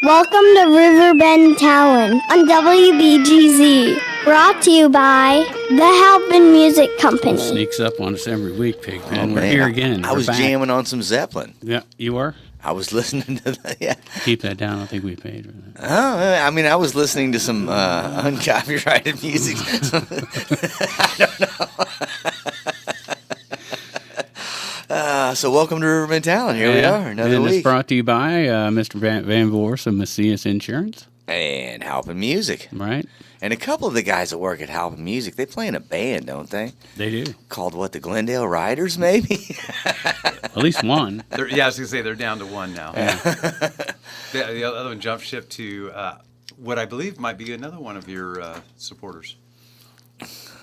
Welcome to Riverbend Talent on WBGZ. Brought to you by the Halpin Music Company. Sneaks up on us every week, Pigpen. We're here again. I was jamming on some Zeppelin. Yeah, you were? I was listening to that. Yeah. Keep that down. I don't think we paid for that. Oh, I mean, I was listening to some uncopyrighted music. I don't know. So welcome to Riverbend Talent. Here we are, another week. It's brought to you by Mr. Van Voorhis of Macias Insurance. And Halpin Music. Right. And a couple of the guys that work at Halpin Music, they play in a band, don't they? They do. Called what, the Glendale Riders, maybe? At least one. I was going to say they're down to one now. Yeah. The other one jumped ship to what I believe might be another one of your supporters.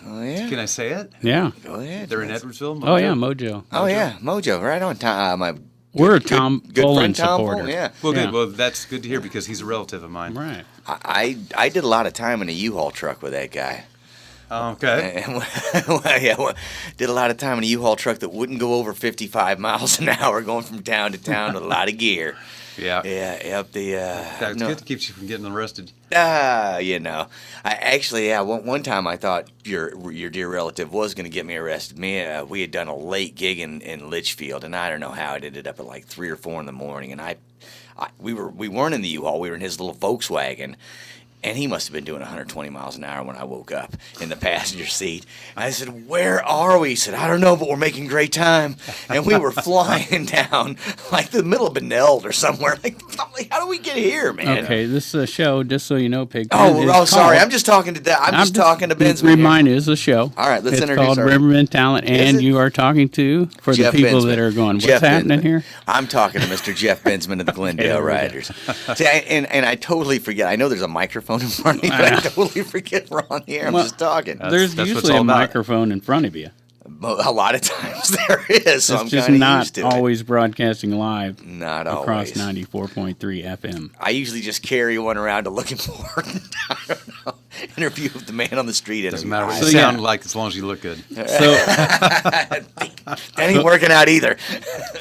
Oh, yeah. Can I say it? Yeah. Go ahead. They're in Edwardsville. Oh, yeah, Mojo. Oh, yeah, Mojo, right on time. We're a Tom Poland Tom supporter. Poland, yeah. Well, Yeah. good. Well, that's good to hear because he's a relative of mine. Right. I did a lot of time in a U-Haul truck with that guy. Okay. Did a lot of time in a U-Haul truck that wouldn't go over 55 miles an hour, going from town to town with a lot of gear. Yeah. Yeah, up the. That's good to keep you from getting arrested. One time I thought your dear relative was going to get me arrested. We had done a late gig in Litchfield, and I don't know how it ended up at like 3 or 4 in the morning, and we weren't in the U-Haul, we were in his little Volkswagen. And he must have been doing 120 miles an hour when I woke up in the passenger seat. I said, "Where are we?" He said, "I don't know, but we're making great time." And we were flying down like the middle of Beneld or somewhere. Like, how do we get here, man? Okay, this is a show, just so you know, Pig. Sorry. I'm just talking to talking to Bensman. Remind you, it's a show. All right, let's introduce It's called Riverbend Talent, and you are talking to, for Jeff the people Bensman. that are going, what's Jeff happening Bensman. here? I'm talking to Mr. Jeff Bensman of the Glendale Riders. See, and I totally forget. I know there's a microphone in front of me, but I totally forget we're on the air. I'm just talking. There's that's usually a all about. Microphone in front of you. A lot of times there is, so It's I'm just kind of not used to always broadcasting live Not across always. 94.3 FM. I usually just carry one around to looking for I don't know, interview with the man on the street. Doesn't matter what So, you yeah. sound like as long as you look good. So, That ain't working out either.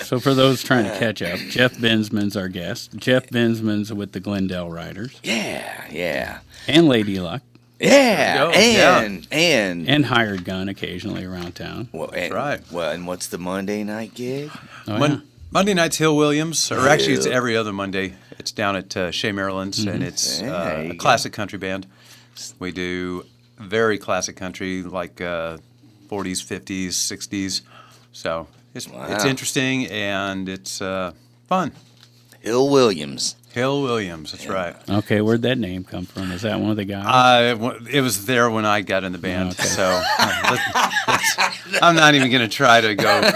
so for those trying to catch up, Jeff Bensman's our guest. Jeff Bensman's with the Glendale Riders Yeah. and Lady Luck Yeah, There you go. and Hired Gun occasionally around town. That's right. Well, and what's the Monday night gig? Oh, yeah. Monday night's Hill Williams, or actually it's every other Monday. It's down at Chez, Maryland's, and it's a classic country band. We do very classic country, like 40s, 50s, 60s. So it's interesting and it's fun. Hill Williams. Hill Williams, that's right. Okay, where'd that name come from? Is that one of the guys? It was there when I got in the band, Okay. so I'm not even going to try to go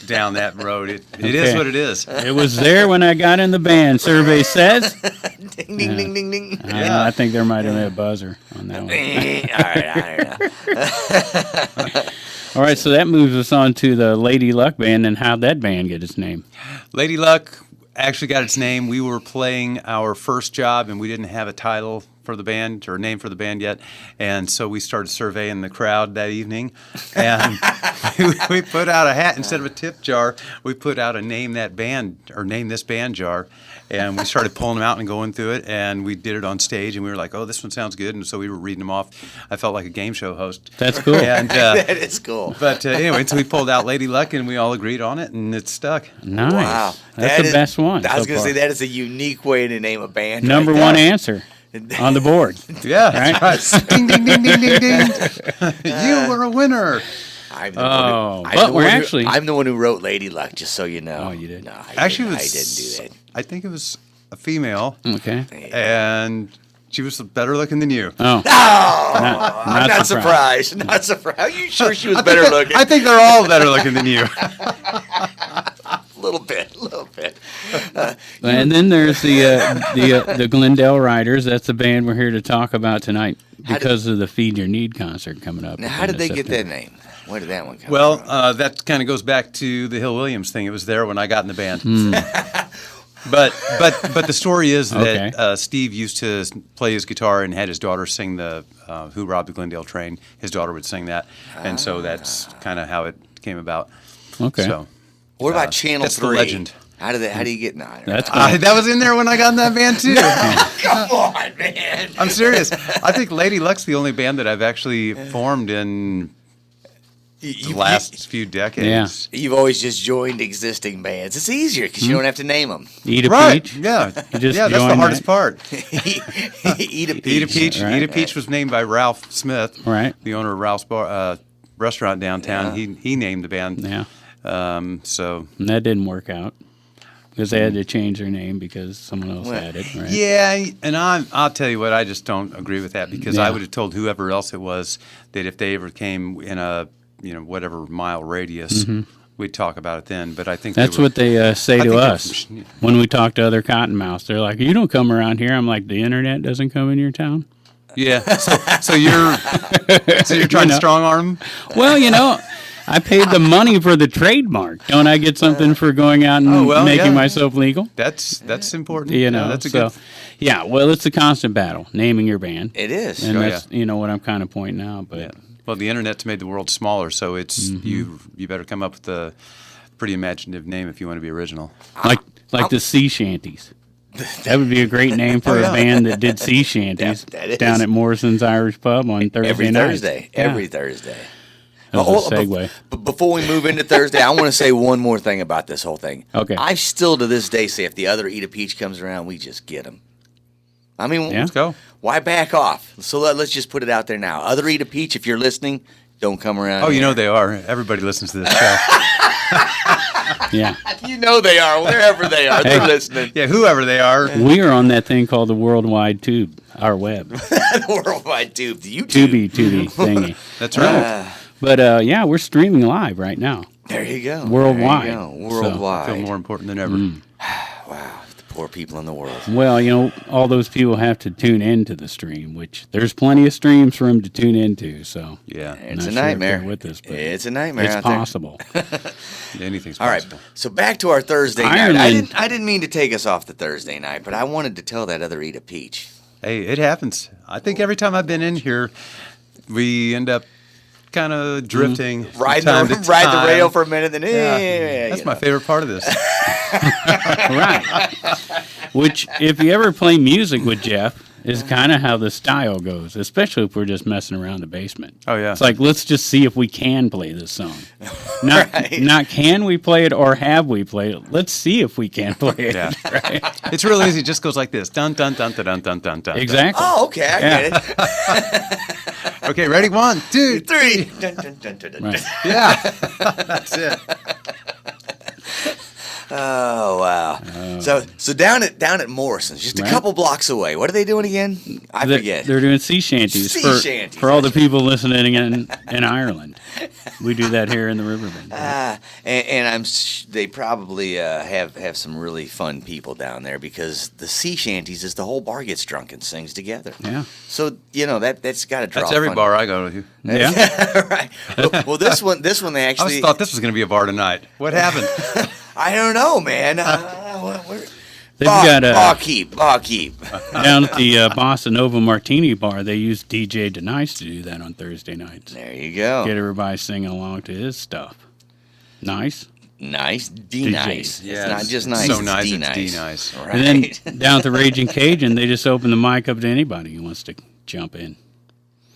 down that road. It is what it is. It was there when I got in the band, survey says. Ding, ding, ding, ding, ding. I think there might have been a buzzer on that one. All right, I don't know. All right, so that moves us on to the Lady Luck Band, and how'd that band get its name? Lady Luck actually got its name. We were playing our first job, and we didn't have a title for the band or a name for the band yet. And so we started surveying the crowd that evening, and we put out a hat instead of a tip jar. We put out a name this band jar, and we started pulling them out and going through it. And we did it on stage, and we were like, "Oh, this one sounds good." And so we were reading them off. I felt like a game show host. That's cool. And, That is cool. But anyway, so we pulled out Lady Luck, and we all agreed on it, and it stuck. Nice. Wow. That's the best one. I was so going to far. say, that is a unique way to name a band. Number right one there. answer on the board. Yeah, that's right. Ding, ding, ding, ding, ding, ding. You were a winner. I'm the I'm the one who wrote Lady Luck, just so you know. Oh, you did? No, I didn't do that. I think it was a female, Okay. and she was better looking than you. Oh. I'm not surprised. Not surprised. Are you sure she was better looking? I think they're all better looking than you. A little bit. And then there's the Glendale Riders. That's the band we're here to talk about tonight because of the Feed Your Need concert coming up. Now, how did they get that name? Where did that one come Well, from? that kind of goes back to the Hill Williams thing. It was there when I got in the band. But the story is that Steve used to play his guitar and had his daughter sing the Who Robbed the Glendale Train. His daughter would sing that, and so that's kind of how it came about. Okay. So, What about Channel that's 3? the legend. How do you get? No, That's that was in there when I got in that band too. come on, man. I'm serious. I think Lady Luck's the only band that I've actually formed in the last few decades. You've always just joined existing bands. It's easier because you don't have to name them. Eat a Right? peach. Yeah, just yeah. That's the join hardest that. part. Eat a peach. Eat a Peach. Right. Eat a Peach was named by Ralph Smith, Right. the owner of Ralph's Bar, restaurant downtown. Yeah. He named the band. Yeah. So And that didn't work out because they had to change their name because someone else had it. Right? yeah, and I'll tell you what, I just don't agree with that because Yeah. I would have told whoever else it was that if they ever came in a whatever mile radius, we'd talk about it then. But I think That's what they say to us when we talk to other cottonmouths. They're like, "You don't come around here." I'm like, "The internet doesn't come in your town." Yeah. So you're trying to strong arm? Well, I paid the money for the trademark. Don't I get something for going out and making myself legal? That's important. That's a so, good. yeah. Well, it's a constant battle naming your band, It is. and that's what I'm kind of pointing out. But Yeah. Well, the internet's made the world smaller, so it's you better come up with a pretty imaginative name if you want to be original. like the sea shanties. That would be a great name for a band that did sea shanties That is. down at Morrison's Irish Pub on Thursday Every night. Thursday. Yeah. Every Thursday. That was a segue. But before we move into Thursday, I want to say one more thing about this whole thing. Okay. I still to this day say if the other Eat a Peach comes around, we just get them. I mean, Yeah. Let's go. why back off? So let's just put it out there now. Other Eat a Peach, if you're listening, don't come around. Oh, you here. know they are. Everybody listens to this show. Yeah. You know they are. Wherever they are, they're listening. Yeah, whoever they are. We are on that thing called the Worldwide Tube, our web. The worldwide tube, the YouTube. Tubi thingy. That's right. But yeah, we're streaming live right now. There you go. Worldwide. There you go. So- I Worldwide. feel more important than ever. Wow. The poor people in the world. Well, all those people have to tune into the stream, which there's plenty of streams for them to tune into. So Yeah, It's not a sure if nightmare. they're with us, but It's a nightmare it's out there. possible. anything's All right, possible. so back to our Thursday Ireland. night. I didn't mean to take us off the Thursday night, but I wanted to tell that other Eat a Peach. Hey, it happens. I think every time I've been in here, we end up kind of drifting. from Ride time to the time. rail for a minute, then That's my favorite part of this. Right. Which, if you ever play music with Jeff, is kind of how the style goes, especially if we're just messing around the basement. Oh, yeah. It's like, let's just see if we can play this song. Not, Right. not can we play it or have we played it. Let's see if we can play it. Yeah. Right? It's real easy. It just goes like this. Dun, dun, dun, dun, dun, dun, dun, dun. Exactly. Oh, okay, I get it. Okay, ready? 1, 2, 3. Dun, dun, dun, dun, dun, Right. dun. Yeah. That's it. Oh wow! So down at Morrison's, just a Right. couple blocks away. What are they doing again? I forget. They're doing sea shanties, Sea shanties. for all the people listening in Ireland. We do that here in the Riverbend. And they probably have some really fun people down there because the sea shanties is the whole bar gets drunk and sings together. Yeah. So that's got to draw. That's every fun. bar I go to. Yeah. Right. Well, this one they I actually. just thought this was going to be a bar tonight. What happened? I don't know, man. They've got barkeep. down at the Bossa Nova Martini Bar, they use DJ Denice to do that on Thursday nights. There you go. Get everybody singing along to his stuff. Nice. Nice, D-nice. DJ. It's not just nice. So it's nice, D-nice. it's D-nice. Right. And then down at the Raging Cajun, they just open the mic up to anybody who wants to jump in.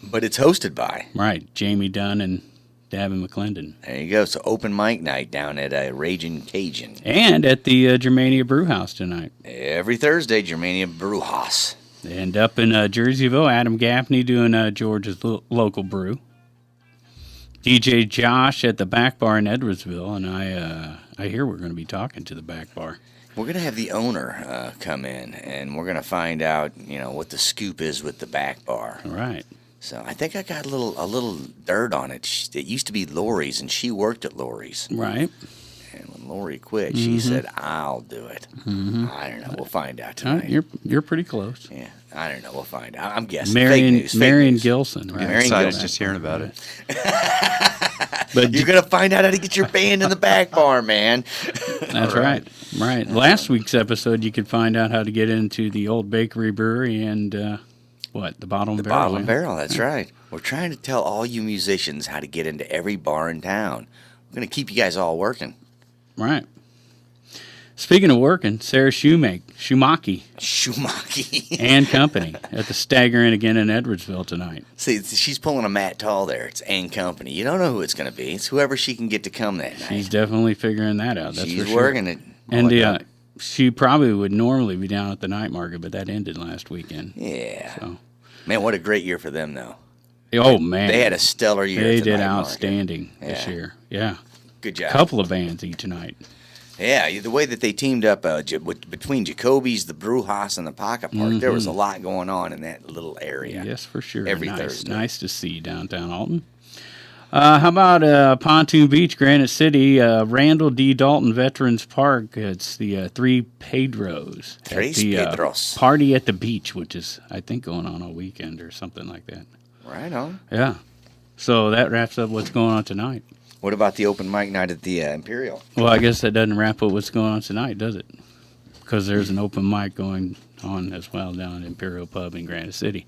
But it's hosted by. Right. Jamie Dunn and Davin McClendon. There you go. So open mic night down at Raging Cajun. And at the Germania Brew House tonight. Every Thursday, Germania Brewhaus. And up in Jerseyville, Adam Gaffney doing George's local brew. DJ Josh at the back bar in Edwardsville, and I hear we're going to be talking to the back bar. We're going to have the owner come in, and we're going to find out, what the scoop is with the back bar. All right. So I think I got a little dirt on it. It used to be Lori's, and she worked at Lori's. Right. And when Lori quit, she said, "I'll do it." I don't know. We'll find out All right, tonight. you're pretty close. Yeah, I don't know. We'll find out. I'm guessing. Marion Fake news. Marion Gilson, right? I'm Marion excited Gilson. just hearing about it. But You're gonna find out how to get your band in the back bar, man. that's right. Right. Last week's episode, you could find out how to get into the Old Bakery Brewery and the Bottle and Barrel. Bottle and Barrel. That's right. We're trying to tell all you musicians how to get into every bar in town. We're gonna keep you guys all working. Right. Speaking of working, Sarah Schumaki and company at the Stagger Inn again in Edwardsville tonight. See, she's pulling a Matt Taul there. It's and company. You don't know who it's going to be. It's whoever she can get to come that night. She's definitely figuring that out. That's she's for sure. working it. And she probably would normally be down at the night market, but that ended last weekend. Yeah. So. Man, what a great year for them, though. Oh, man. They had a stellar year. They at the did night outstanding market. this year. Yeah. Good job. Couple of bands each night. Yeah, the way that they teamed up between Jacoby's, the Voorhis, and the Pocket Park, there was a lot going on in that little area. Yes, for sure. Every nice. Thursday. Nice to see downtown Alton. How about Pontoon Beach, Granite City, Randall D. Dalton Veterans Park? It's the Three Pedros. Tres Pedros. Party at the Beach, which is, I think, going on all weekend or something like that. Right on. Yeah. So that wraps up what's going on tonight. What about the open mic night at the Imperial? Well, I guess that doesn't wrap up what's going on tonight, does it? Because there's an open mic going on as well down at Imperial Pub in Granite City.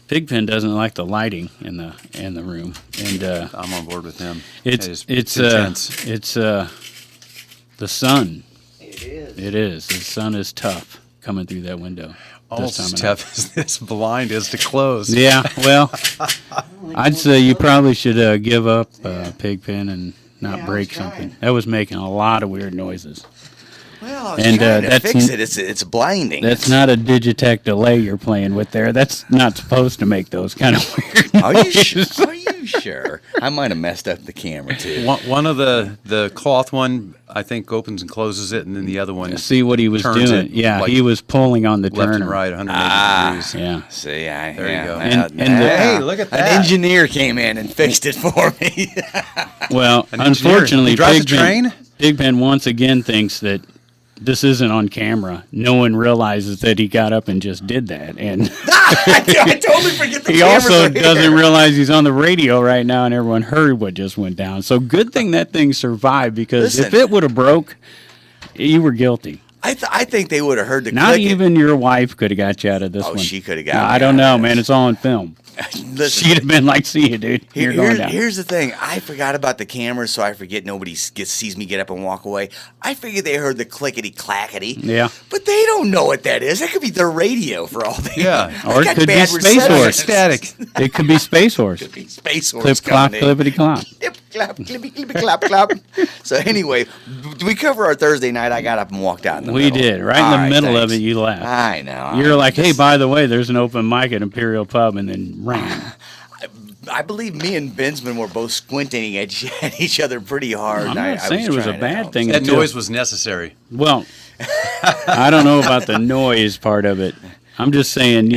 Pigpen doesn't like the lighting in the room, and I'm on board with him. It's intense. It's the sun. It is. It is. The sun is tough coming through that window. Almost this as time of tough as this blind is to close. Yeah, well, I'd say you probably should give up Pigpen and not break something. That was making a lot of weird noises. Well, I was And, trying to that's fix it. It's blinding. That's not a Digitech delay you're playing with there. That's not supposed to make those kind of weird Are you noises. sure? Are you sure? I might have messed up the camera too. One of the cloth one, I think, opens and closes it, and then the other one See what he was turns doing. it, Yeah, like, he was pulling on the left turner. and right 180 degrees. Yeah. See, There you go. Hey, look at An that. engineer came in and fixed it for me. Well, An engineer. unfortunately, He drives a train? Pigpen once again thinks that this isn't on camera. No one realizes that he got up and just did that. And I totally forget the he cameras also are here. doesn't realize he's on the radio right now and everyone heard what just went down. So good thing that thing survived, because if Listen. it would have broke, you were guilty. I think they would have heard the Not clicking. even your wife could have got you out of this Oh, one. she could have got No, me I don't out know, of man. this. It's all on film. Listen, She'd have been like, see you, dude. You're going down. Here's the thing. I forgot about the cameras, so I forget nobody sees me get up and walk away. I figured they heard the clickety-clackety. Yeah. But they don't know what that is. That could be their radio for all they Yeah. know. Or it They got could be bad Space reception. Horse. Static. It could be Space Horse. Could be Space Horse Clip, clop, coming in. clippity, clop. Clip, clap, clippy, clippy, clap, clap. So anyway, do we cover our Thursday night? I got up and walked out in the We middle. did. Right in All the middle of thanks. it, you left. I know. You're like, hey, by the way, there's an open mic at Imperial Pub, and then ran. I believe me and Bensman were both squinting at each other pretty hard. I'm and I not saying it was a trying to bad help. thing. That until- noise was necessary. Well, I don't know about the noise part of it. I'm just saying,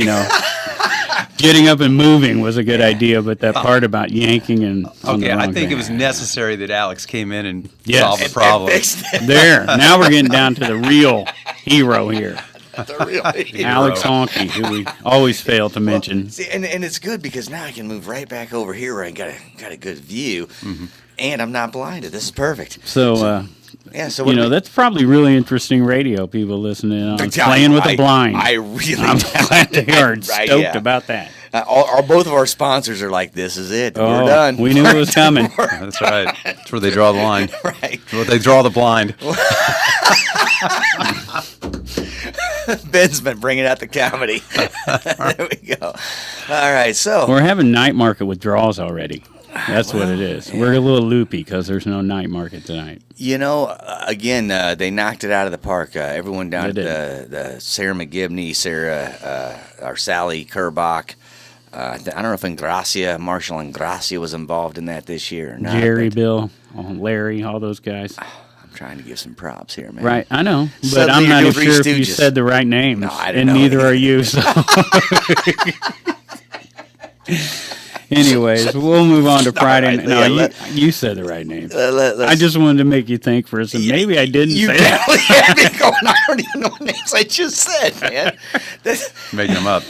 getting up and moving was a good idea, but that part about yanking and on the Okay, I wrong think thing. it was necessary that Alex came in and Yes. solved the problem. Fixed it. There. Now we're getting down to the real hero here. The real hero. Alex Honky, who we always fail to mention. See, and it's good because now I can move right back over here where I got a good view, and I'm not blinded. This is perfect. So, Yeah, so what that's probably really interesting radio, people listening on Playing with the Blind. I really I'm glad they are Right, stoked yeah. about that. Both of our sponsors are like, this is it. Oh, We're done. we knew it was coming. That's right. That's where they draw the line. Right. That's where they draw the blind. Ben's been bringing out the comedy. There we go. All right, so We're having night market withdrawals already. That's what it is. We're a little loopy because there's no night market tonight. again, they knocked it out of the park. Everyone down They at the Sarah McGibney, or Sally Kerbach. I don't know if Marshall Ingracia was involved in that this year or not. Jerry, but Bill, Larry, all those guys. I'm trying to give some props here, man. Right, I know. But Suddenly I'm you're not doing even sure Three if you Stooges. said the right names. No, I don't and know. neither are you. So. Anyways, we'll move on to Friday. right, No, yeah, you said the right name. Let's- I just wanted to make you think for a second. Maybe I didn't You say that. definitely had me going. I don't even know what names I just said, man. That's Making them up.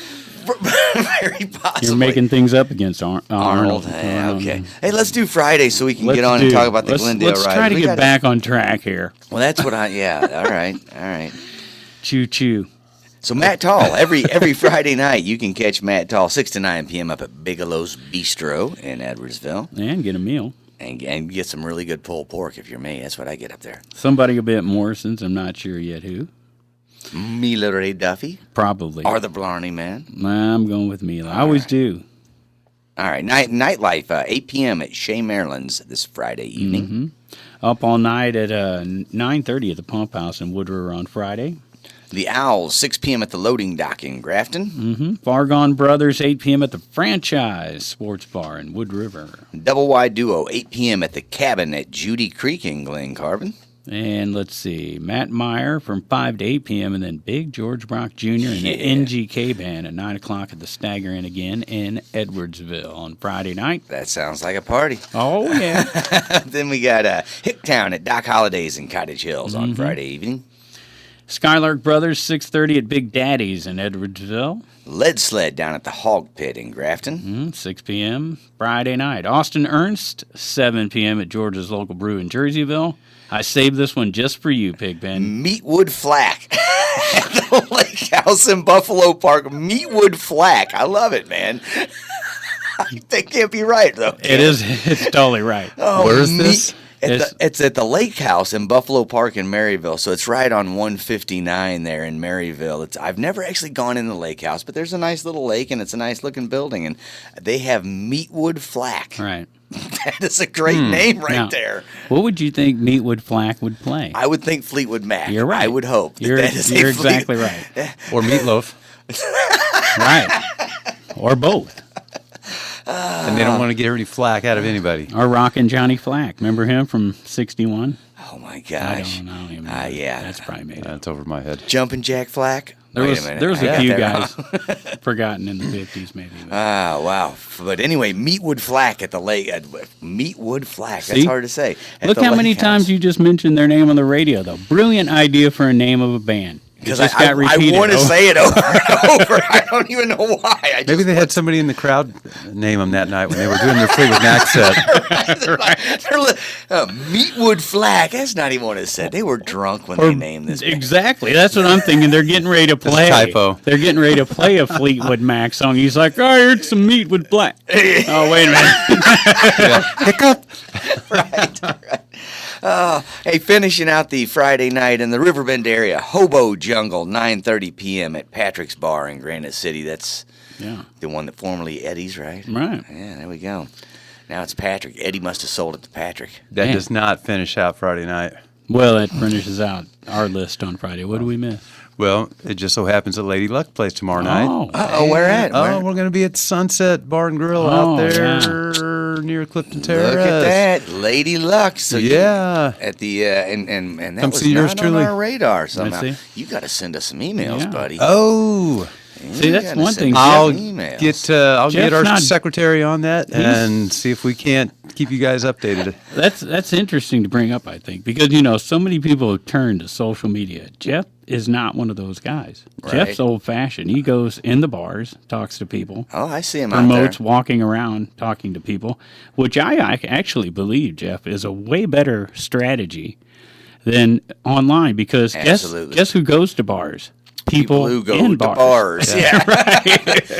very possible. You're making things up against Arnold. Arnold. Hey, okay. Hey, let's do Friday so we can get on and talk about the Glendale Let's ride. try to We get gotta- back on track here. Well, that's what I. Yeah. All right. Choo choo. So Matt Taul, every Friday night you can catch Matt Taul 6 to 9 p.m. up at Bigelos Bistro in Edwardsville. And get a meal. And get some really good pulled pork if you're me. That's what I get up there. Somebody a bit Morrison's. I'm not sure yet who. Mila Ray Duffy. Probably. Or the Blarney Man. I'm going with Mila. I always do. All right. Nightlife, 8 p.m. at Chez, Maryland's this Friday evening. Mm-hmm. Up all night at 9:30 at the Pump House in Wood River on Friday. The Owlz, 6 p.m. at the Loading Dock in Grafton. Mm-hmm. Fargone Brothers, 8 p.m. at the Franchise Sports Bar in Wood River. Double Wide Duo, 8 p.m. at the Cabin at Judy Creek in Glen, Carbon. And let's see, Matt Meyer from 5 to 8 p.m. and then Big George Brock Jr. and the NGK Band at 9 o'clock at the Stagger Inn again in Edwardsville on Friday night. That sounds like a party. Oh, yeah. Then we got Hicktown at Doc Holliday's in Cottage Hills on Friday evening. Skylark Brothers, 6:30 at Big Daddy's in Edwardsville. LedSled down at the Hog Pit in Grafton. 6 p.m. Friday night. Austin Ernst, 7 p.m. at George's Local Brew in Jerseyville. I saved this one just for you, Pigpen. Meatwood Flack at the Lake House in Buffalo Park. Meatwood Flack. I love it, man. That can't be right, though. It is. It's totally right. Oh, where is this? It's at the Lake House in Buffalo Park in Maryville, so it's right on 159 there in Maryville. I've never actually gone in the Lake House, but there's a nice little lake, and it's a nice-looking building, and they have Meatwood Flack. Right. That is a great name right there. What would you think Meatwood Flack would play? I would think Fleetwood Mac. You're right. I would hope. You're exactly right. Or Meatloaf. Right. Or both. And they don't want to get any flack out of anybody. Or Rockin' Johnny Flack. Remember him from 61? Oh, my gosh. I don't even know. Yeah. That's probably made up. That's over my head. Jumping Jack Flack? There Wait was, a minute. there was I a got few that guys wrong. forgotten in the 50s, maybe. Ah, wow. But anyway, Meatwood Flack at the lake. Meatwood Flack. That's See? hard to say. At Look the how many Lake times House. you just mentioned their name on the radio, though. Brilliant idea for a name of a band. Because just I got repeated want to over- say it over and over. I don't even know why. Maybe they had somebody in the crowd name them that night when they were doing their Fleetwood Mac set. Meatwood Flack. That's not even what it said. They were drunk when they named this band. Exactly. That's what I'm thinking. They're getting ready to play. typo. They're getting ready to play a Fleetwood Mac song. He's like, I heard some meat with black. Oh, wait a minute. Hiccup. Right. Hey, finishing out the Friday night in the Riverbend area, Hobo Jungle, 9:30 p.m. at Patrick's Bar in Granite City. That's the one that formerly Eddie's, right? Right. Yeah, there we go. Now it's Patrick. Eddie must have sold it to Patrick. That Man. does not finish out Friday night. Well, that finishes out our list on Friday. What do we miss? Well, it just so happens that Lady Luck plays tomorrow night. Oh, where at? Oh, we're going to be at Sunset Bar and Grill out there near Clifton Terrace. Look at that, Lady Luck. So Yeah. at the and that Come was see yours not on truly. our radar somehow. see. You got to send us some emails, Yeah. buddy. Oh, See, that's one thing. I'll emails. get Jeff's our not- secretary on that and see if we can't keep you guys updated. That's interesting to bring up, I think, because, so many people have turned to social media. Jeff is not one of those guys. Right. Jeff's old-fashioned. He goes in the bars, talks to people, Oh, I see him out promotes there. walking around, talking to people, which I actually believe, Jeff, is a way better strategy than online because Absolutely. guess who goes to bars? People who go in to bars. bars. Yeah.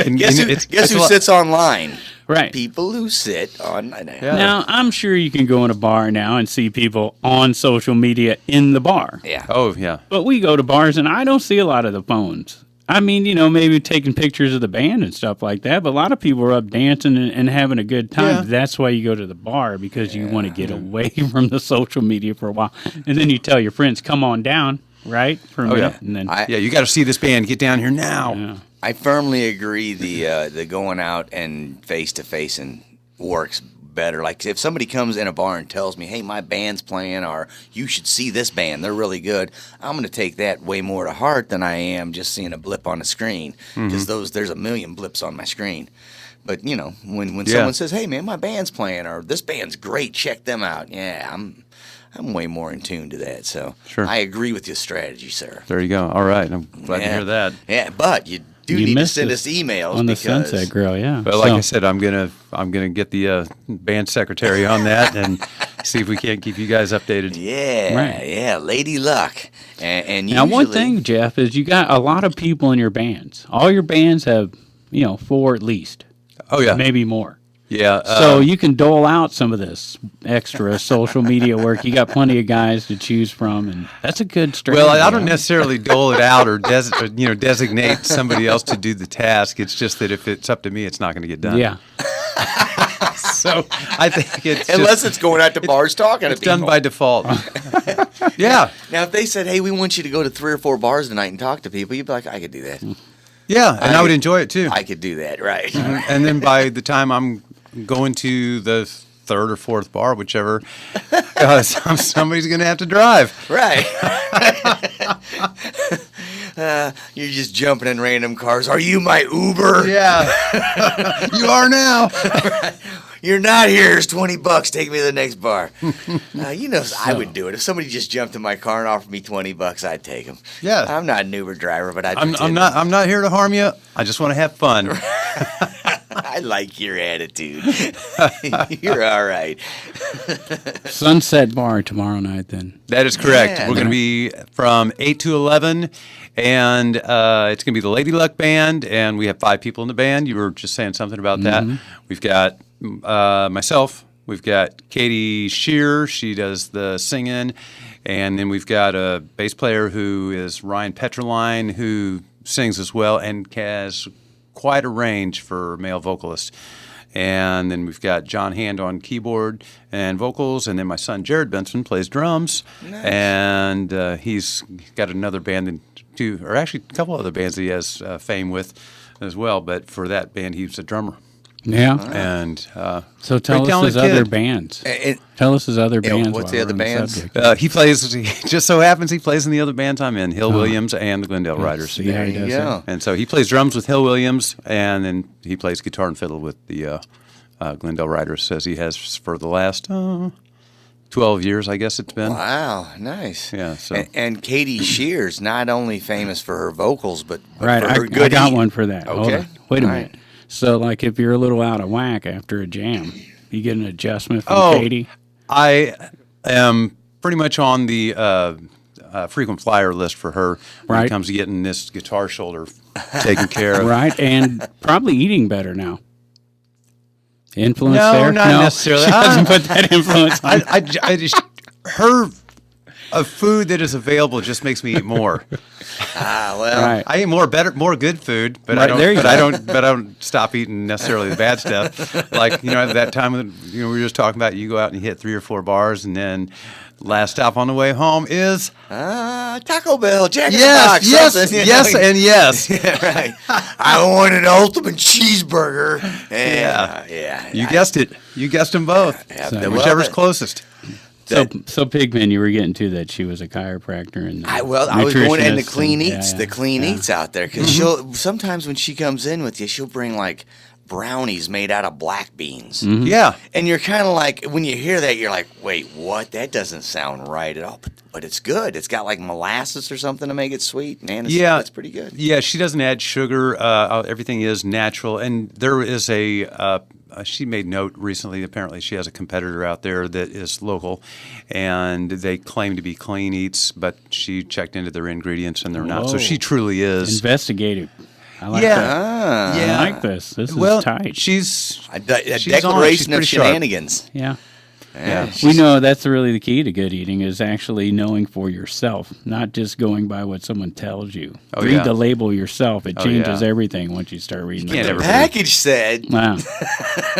And Guess who, it's guess a who lot- sits online? Right. People who sit on. Yeah. Now, I'm sure you can go in a bar now and see people on social media in the bar. Yeah. Oh, yeah. But we go to bars and I don't see a lot of the phones. I mean, maybe taking pictures of the band and stuff like that, but a lot of people are up dancing and having a good time. Yeah. That's why you go to the bar, because you want to get away from the social media for a while. And then you tell your friends, come on down, right? For a minute. yeah. And then, Yeah, you got to see this band. Get down here now. yeah. I firmly agree. The going out and face to face and works better. Like if somebody comes in a bar and tells me, "Hey, my band's playing," or "You should see this band. They're really good." I'm going to take that way more to heart than I am just seeing a blip on the screen, because there's a million blips on my screen. But when someone says, "Hey, man, my band's playing," or "This band's great, check them out," yeah, I'm way more in tune to that. So Sure. I agree with your strategy, sir. There you go. All right. I'm glad to Yeah. hear that. Yeah, but you do You need to missed send it us emails on the because Sunset Grill, yeah. But like So- I said, I'm gonna get the band secretary on that and see if we can't keep you guys updated. Yeah, Right. yeah, Lady Luck. And Now, one usually- thing, Jeff, is you got a lot of people in your bands. All your bands have, 4 at least. Oh yeah. Maybe more. Yeah. So you can dole out some of this extra social media work. You got plenty of guys to choose from, and that's a good strategy. Well, I don't necessarily dole it out or designate somebody else to do the task. It's just that if it's up to me, it's not going to get done. Yeah. So I think it's Unless it's going out to bars talking to it's people. done by default. Yeah. Now, if they said, "Hey, we want you to go to 3 or 4 bars tonight and talk to people," you'd be like, "I could do that. Yeah, and I would enjoy it too. I could do that, right?" And then by the time I'm going to the 3rd or 4th bar, whichever, somebody's going to have to drive. Right. You're just jumping in random cars. Are you my Uber? Yeah. You are now. You're not here. Here's $20. Take me to the next bar. I would do it. If somebody just jumped in my car and offered me $20, I'd take them. Yeah. I'm not an Uber driver, but I'd I'm not here to harm you. I just want to have fun. I like your attitude. You're all right. Sunset Bar tomorrow night, then. That is correct. Yeah. We're going to be from 8 to 11, and it's going to be the Lady Luck Band, and we have 5 people in the band. You were just saying something about that. We've got myself. We've got Katie Shear. She does the singing. And then we've got a bass player who is Ryan Petroline, who sings as well and has quite a range for male vocalists. And then we've got John Hand on keyboard and vocals, and then my son Jared Bensman plays drums. Nice. And he's got another band, or actually a couple other bands that he has fame with as well. But for that band, he's a drummer. Yeah. And So tell great us his talented other kid. bands. And- Tell us his other bands. what's while the we're other on bands? subject. he plays, just so happens he plays in the other bands I'm in, Hill Williams and the Glendale Riders. See how he There you does go. it. And so he plays drums with Hill Williams, and then he plays guitar and fiddle with the Glendale Riders, as he has for the last 12 years, I guess it's been. Wow, nice. Yeah, so- And Katie Shear's not only famous for her vocals, but Right, for her I good got eating. one for that. Hold Okay. on. Wait a All minute. right. So, like, if you're a little out of whack after a jam, you get an adjustment from Oh. Katie? I am pretty much on the frequent flyer list for her when Right. it comes to getting this guitar shoulder taken care of. Right, and probably eating better now. Influence No, there? not necessarily. She doesn't put that influence on. I just, her food that is available just makes me eat more. Well, Right. I eat more good food, but Right, there you go. I don't stop eating necessarily the bad stuff. Like, at that time when, we were just talking about, you go out and you hit 3 or 4 bars, and then last stop on the way home is Taco Bell, Jack in the yes, Box, yes, something, yes, and yes. Yeah, right. I want an ultimate cheeseburger. And, yeah. You guessed it. You guessed them both. Yeah, So- well, Whichever's that- closest. So Pigman, you were getting to that she was a chiropractor and I was going and the nutritionist clean and- eats, yeah, the clean yeah. eats out there, because she'll sometimes when she comes in with you, she'll bring like brownies made out of black beans, Yeah. and you're kind of like, when you hear that, you're like, wait, what? That doesn't sound right at all. But it's good. It's got like molasses or something to make it sweet. Man, it's pretty good. Yeah, she doesn't add sugar. Everything is natural. And there is she made note recently, apparently she has a competitor out there that is local, and they claim to be clean eats, but she checked into their ingredients and they're not. So Whoa. she truly is. Investigative. I like Yeah. that. Yeah. I like this. This Well, is tight. she's A she's on it. She's declaration of pretty sharp. shenanigans. Yeah. Yeah. We know that's really the key to good eating is actually knowing for yourself, not just going by what someone tells you. Oh, Read yeah. the label yourself. It Oh, changes yeah. everything once you start reading can't the ever The label. package said, Wow.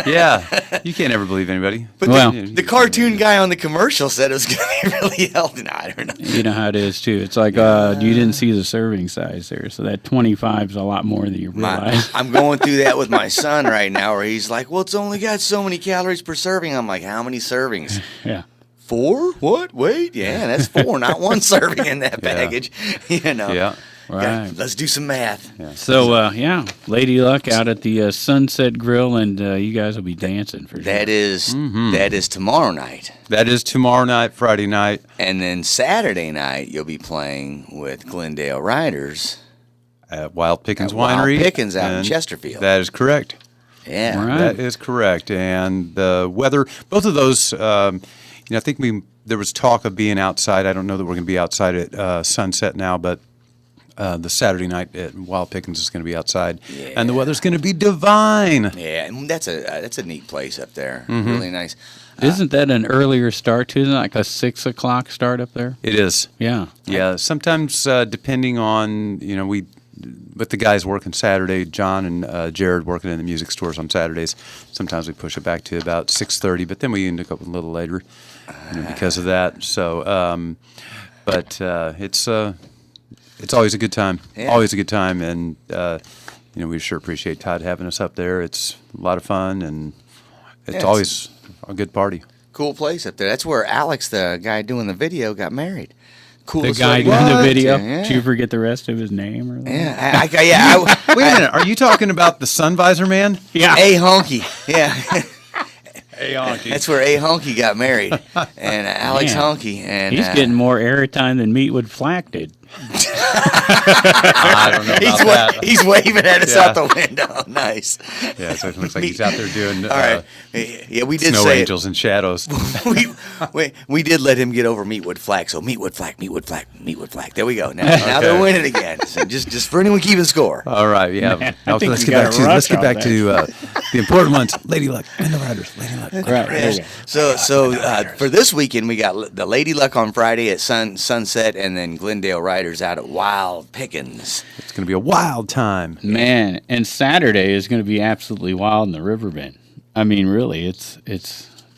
Yeah. You can't ever believe anybody. but Well- the cartoon guy on the commercial said it was going to be really healthy. No, I don't know. You know how it is, too. It's like you didn't see the serving size there, so that 25 is a lot more than you realize. I'm going through that with my son right now, where he's like, "Well, it's only got so many calories per serving." I'm like, "How many servings? Yeah. 4? What? Wait, yeah, that's 4, not 1 serving in that Yeah. package." You know, Yeah. Right. Let's do some math. So, Lady Luck out at the Sunset Grill, and you guys will be dancing for sure. That is tomorrow night, That is tomorrow night, Friday night. and then Saturday night you'll be playing with Glendale Riders At Wild Pickens at Wild Winery. Pickens out in and Chesterfield. That is correct. Yeah, Right. That is correct. And the weather, both of those, I think there was talk of being outside. I don't know that we're going to be outside at sunset now, but the Saturday night at Wild Pickens is going to be outside, and the weather's going to be divine. Yeah, and that's a neat place up there. Really nice. Isn't that an earlier start too? Isn't it like a 6 o'clock start up there? It is. Yeah. Yeah. Sometimes depending on with the guys working Saturday, John and Jared working in the music stores on Saturdays. Sometimes we push it back to about 6:30, but then we end up a little later because of that. So, but it's always a good time. Yeah. Always a good time, and we sure appreciate Todd having us up there. It's a lot of fun, and it's always a good party. Cool place up there. That's where Alex, the guy doing the video, got married. The guy doing the video. Yeah. Did you forget the rest of his name? Or yeah. Wait a minute. Are you talking about the sun visor man? Yeah. A Honky. Yeah. A Honky. That's where A Honky got married, and Alex Honky. And he's getting more airtime than Meatwood Flack did. I don't know about that. He's waving at us out the window. Nice. Yeah, so it looks like he's out there doing all right. Yeah, we did snow say angels and shadows. we did let him get over Meatwood Flack. So Meatwood Flack. There we go. Now they're winning again. So just for anyone keeping score. All right, yeah. Man, let's get back to the important ones. Lady Luck and the Riders. Lady Luck. Right. Yeah. So for this weekend, we got the Lady Luck on Friday at Sunset, and then Glendale Riders out at Wild Pickens. It's going to be a wild time. Man, and Saturday is going to be absolutely wild in the Riverbend. I mean, really, it's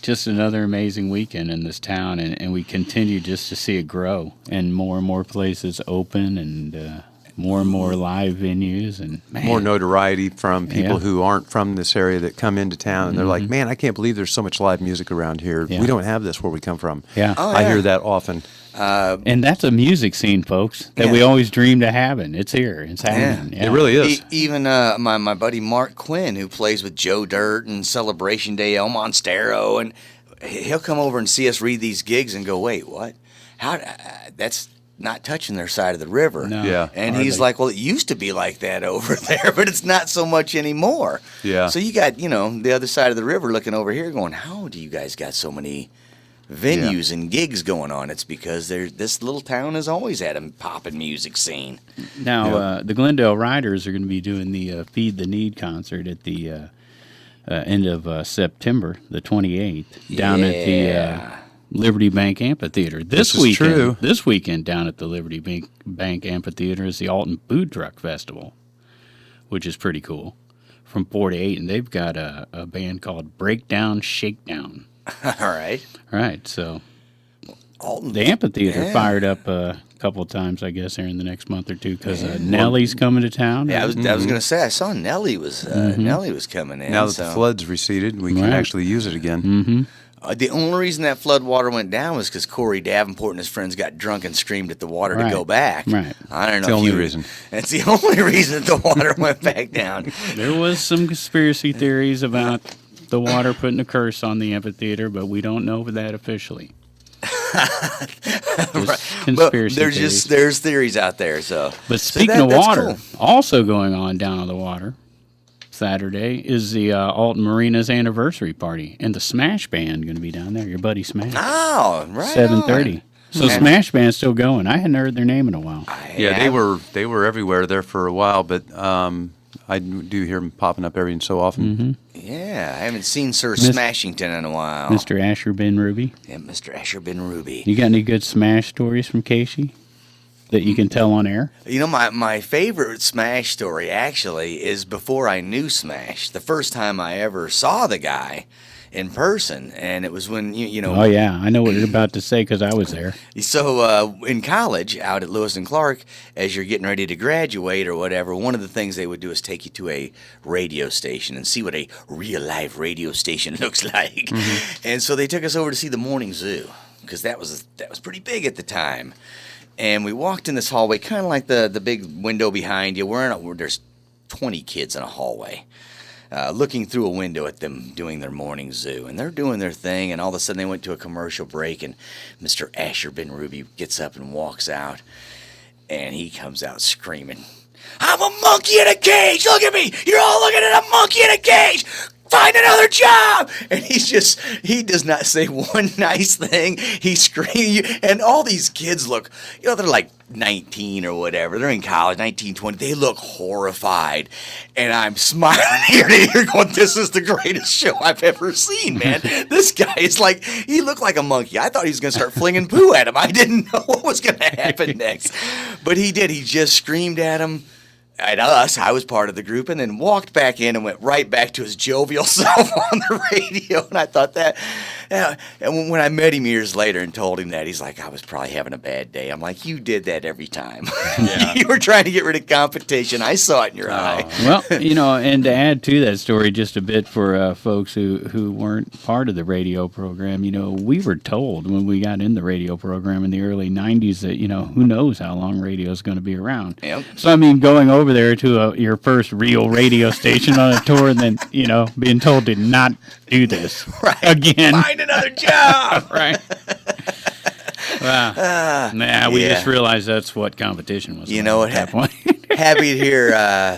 just another amazing weekend in this town, and we continue just to see it grow, and more places open, and more live venues, and man. More notoriety from people who aren't from this area that come into town, and they're like, man, I can't believe there's so much live music around here. Yeah. We don't have this where we come from. Yeah. I hear that often. And that's a music scene, folks, that we always dreamed of having. It's here. It's happening. It really is. Even my buddy Mark Quinn, who plays with Joe Dirt and Celebration Day, El Monstero, and he'll come over and see us read these gigs and go, wait, what? How? That's not touching their side of the river. No, Yeah. And hardly. he's like, well, it used to be like that over there, but it's not so much anymore. Yeah. So you got, the other side of the river looking over here going, how do you guys got so many venues and gigs going on? It's because this little town has always had a poppin' music scene. Now, the Glendale Riders are going to be doing the Feed the Need concert at the end of September, the 28th, down at the Liberty Bank Amphitheater. This weekend down at the Liberty Bank Amphitheater is the Alton Food Truck Festival, which is pretty cool, from 4 to 8. And they've got a band called Breakdown Shakedown. All right. So Alton, the amphitheater fired up a couple of times, I guess, here in the next month or two, because Nellie's coming to town. Yeah, I was going to say, I saw Nellie was coming in. Now that the flood's receded, we can actually use it again. Mm-hmm. The only reason that flood water went down was because Corey Davenport and his friends got drunk and screamed at the water to go back. Right. I don't know. It's the only reason. That's the only reason the water went back down. There was some conspiracy theories about the water putting a curse on the amphitheater, but we don't know that officially. Conspiracy theories. There's theories out there. But speaking of water, also going on down on the water Saturday is the Alton Marina's anniversary party, and the Smash Band going to be down there. Your buddy Smash. Oh, right. 7:30. So Smash Band's still going. I hadn't heard their name in a while. Yeah, they were everywhere there for a while, but I do hear them popping up every so often. Mm-hmm. Yeah, I haven't seen Sir Smashington in a while. Mr. Asher Ben Ruby. Yeah, Mr. Asher Ben Ruby. You got any good Smash stories from Casey that you can tell on air? My favorite Smash story, actually, is before I knew Smash. The first time I ever saw the guy in person, and it was when, Oh, yeah, I know what you're about to say because I was there. So in college, out at Lewis and Clark, as you're getting ready to graduate or whatever, one of the things they would do is take you to a radio station and see what a real-life radio station looks like. Mm-hmm. And so they took us over to see the morning zoo, because that was pretty big at the time. And we walked in this hallway, kind of like the big window behind you. There's 20 kids in a hallway. Looking through a window at them doing their morning zoo. And they're doing their thing, and all of a sudden they went to a commercial break, and Mr. Asher Ben Ruby gets up and walks out, and he comes out screaming, "I'm a monkey in a cage! Look at me! You're all looking at a monkey in a cage! find another job. And he does not say one nice thing. He screams, and all these kids look, they're like 19 or whatever. They're in college, 19, 20. They look horrified. And I'm smiling here to here going, this is the greatest show I've ever seen, man. This guy is like, he looked like a monkey. I thought he was going to start flinging poo at him. I didn't know what was going to happen next. But he did. He just screamed at him. At us, I was part of the group, and then walked back in and went right back to his jovial self on the radio. And I thought that, and when I met him years later and told him that, he's like, I was probably having a bad day. I'm like, you did that every time. Yeah. You were trying to get rid of competition. I saw it in your eye. Well, and to add to that story just a bit for folks who weren't part of the radio program, we were told when we got in the radio program in the early 90s that, who knows how long radio is going to be around. Yep. So, going over there to your first real radio station on a tour and then, being told to not do this again. Find another job. Right. Well, we just realized that's what competition was. You know what? At that point. Happy to hear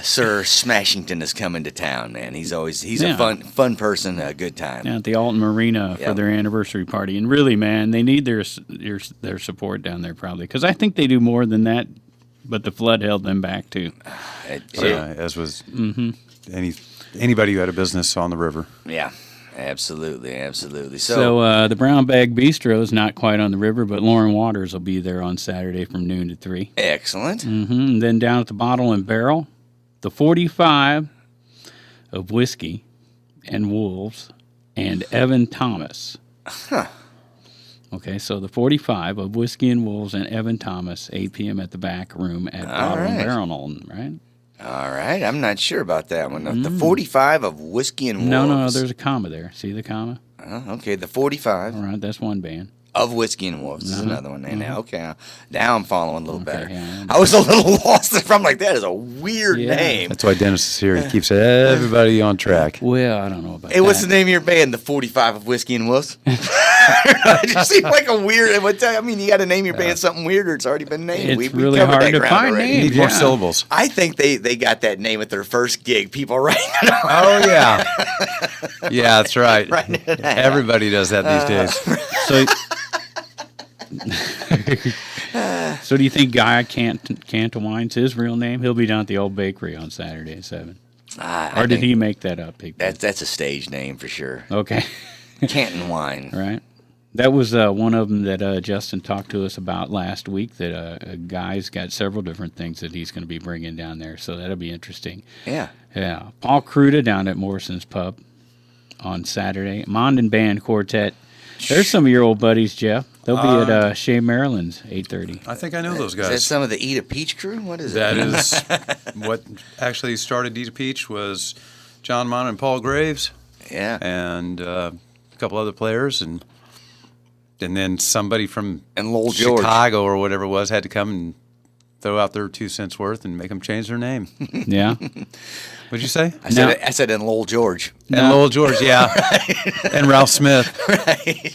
Sir Smashington is coming to town, man. He's a fun person, a good time. Yeah, at the Alton Marina for their anniversary party. And really, man, they need their support down there probably. Because I think they do more than that, but the flood held them back too. As was anybody who had a business on the river. Yeah. Absolutely. So the Brown Bag Bistro is not quite on the river, but Lauren Waters will be there on Saturday from noon to 3. Excellent. And then down at the Bottle and Barrel, the 45 of Whiskey and Wolves and Evan Thomas. Huh. Okay, so the 45 of Whiskey and Wolves and Evan Thomas, 8 p.m. at the back room at Bottle and Barrel, Alton, right? All right. I'm not sure about that one. The 45 of Whiskey and Wolves. No, there's a comma there. See the comma? Okay, the 45. All right, that's one band. Of Whiskey and Wolves is another one. Now, okay, now I'm following a little better. Yeah. I was a little lost from like that is a weird name. That's why Dennis is here. He keeps everybody on track. Well, I don't know about that. Hey, what's the name of your band? The 45 of Whiskey and Wolves? It just seemed like a weird. You got to name your band something weird, or it's already been named. It's really hard to find You names. need more syllables. I think they got that name at their first gig. People writing it down. Oh yeah, yeah, that's right. Everybody does that these days. So do you think Guy Cantawine's his real name? He'll be down at the old bakery on Saturday at 7. Or did he make that up? That's a stage name for sure. Okay. Canton Wine. Right. That was one of them that Justin talked to us about last week, that Guy's got several different things that he's going to be bringing down there, so that'll be interesting. Yeah. Yeah. Paul Cruda down at Morrison's Pub on Saturday. Mondin Band Quartet. There's some of your old buddies, Jeff. They'll be at Chez, Maryland's, 8:30. I think I know those Is guys. that some of the Eat a Peach crew? What is That it? is what actually started Eat a Peach was John Mon and Paul Graves. Yeah. And a couple other players, and then somebody from Lowell George. Chicago or whatever it was had to come and throw out their 2 cents worth and make them change their name. Yeah. What'd you say? I said in Lowell George. And Lowell George, yeah. And Ralph Smith.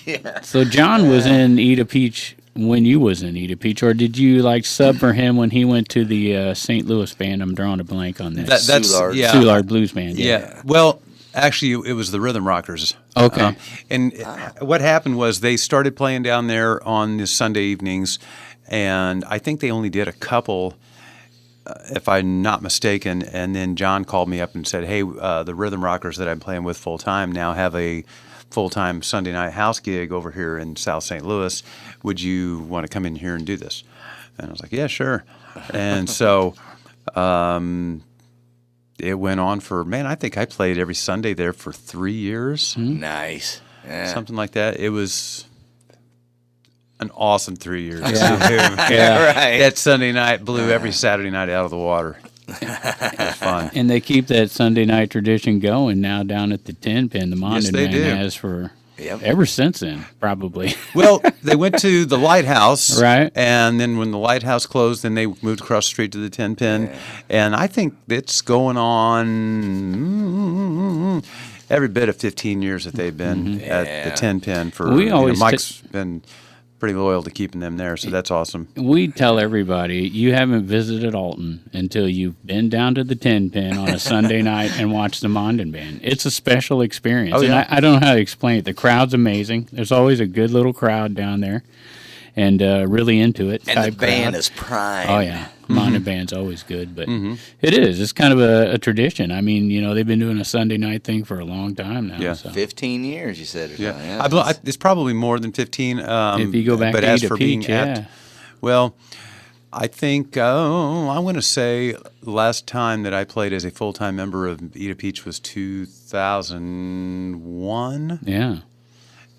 Yeah. So John was in Eat a Peach when you was in Eat a Peach, or did you sub for him when he went to the St. Louis band? I'm drawing a blank on that. That's Soulard. Soulard Blues Band. Yeah. Well, actually, it was the Rhythm Rockers. Okay. What happened was they started playing down there on the Sunday evenings, and I think they only did a couple, if I'm not mistaken. And then John called me up and said, hey, the Rhythm Rockers that I'm playing with full-time now have a full-time Sunday night house gig over here in South St. Louis. Would you want to come in here and do this? And I was like, yeah, sure. And so it went on for, I think I played every Sunday there for 3 years. Nice. Yeah. Something like that. It was an awesome 3 years. Yeah, right. That Sunday night blew every Saturday night out of the water. It was fun. And they keep that Sunday night tradition going now down at the Tin Pin. The Mondin they Man do. has for ever since then, probably. Well, they went to the Lighthouse. Right. And then when the Lighthouse closed, then they moved across the street to the Tin Pin. Yeah. And I think it's going on every bit of 15 years that they've been at the Tin Pin for. We always Mike's been pretty loyal to keeping them there, so that's awesome. We tell everybody you haven't visited Alton until you've been down to the Tin Pin on a Sunday night and watched the Mondin Band. It's a special experience. Oh, yeah. And I don't know how to explain it. The crowd's amazing. There's always a good little crowd down there and really into it. And the type band crowd. is prime. Oh, yeah. Mondin Band's always good, but it is. It's kind of a tradition. I mean, they've been doing a Sunday night thing for a long time now. Yeah. So. 15 years, you said. Or Yeah, something. it's probably more than 15. If you go back but to as Ada for Peach, being yeah. well, I think I want to say the last time that I played as a full-time member of Ada Peach was 2001. Yeah.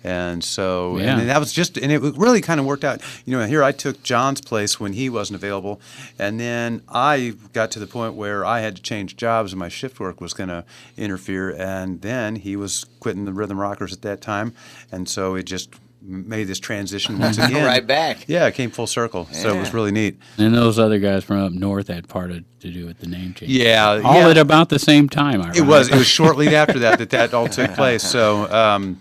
And so, Yeah. and that was just, and it really kind of worked out. Here I took John's place when he wasn't available, and then I got to the point where I had to change jobs and my shift work was going to interfere, and then he was quitting the Rhythm Rockers at that time, and so it just made this transition once again. Right back. Yeah, it came full circle, so it was really neat. And those other guys from up north had part to do with the name change. Yeah, All yeah. at about the same time, It was shortly after that all took place, so...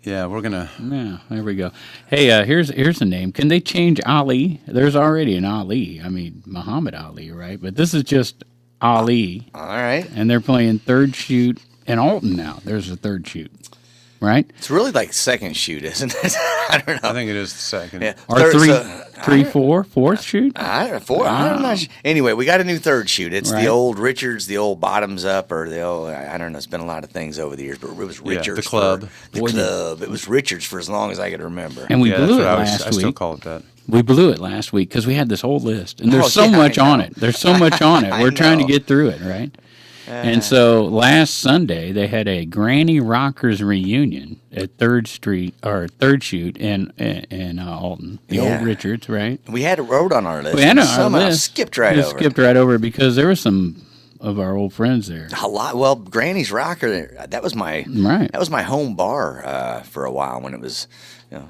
yeah, we're gonna. Yeah, there we go. Hey, here's a name. Can they change Ali? There's already an Ali. I mean, Muhammad Ali, right? But this is just Ali, All right. and they're playing third shoot in Alton now. There's a third shoot, right? It's really like second shoot, isn't it? I don't know. I think it is the second. Yeah. Or Third, fourth shoot? I don't know. Four. I'm not sure. Anyway, we got a new third shoot. It's Right. the old Richards, the old bottoms up, or the old, I don't know. It's been a lot of things over the years, but it was Richards. the club. The club. It was Richards for as long as I could remember. And we Yeah, blew that's it what last I still week. call it that. We blew it last week because we had this whole list, and there's Oh, so yeah, much I on know. it. There's so much on it. I We're trying to know. get through it, right? And so last Sunday they had a Granny Rockers reunion at Third Shoot in Alton, the Yeah. old Richards, right? We had a road on our list. We had it and on our somehow list. skipped right Just over. skipped right over it because there were some of our old friends there. A lot. Well, Granny's Rocker. That was my Right. That was my home bar for a while when it was.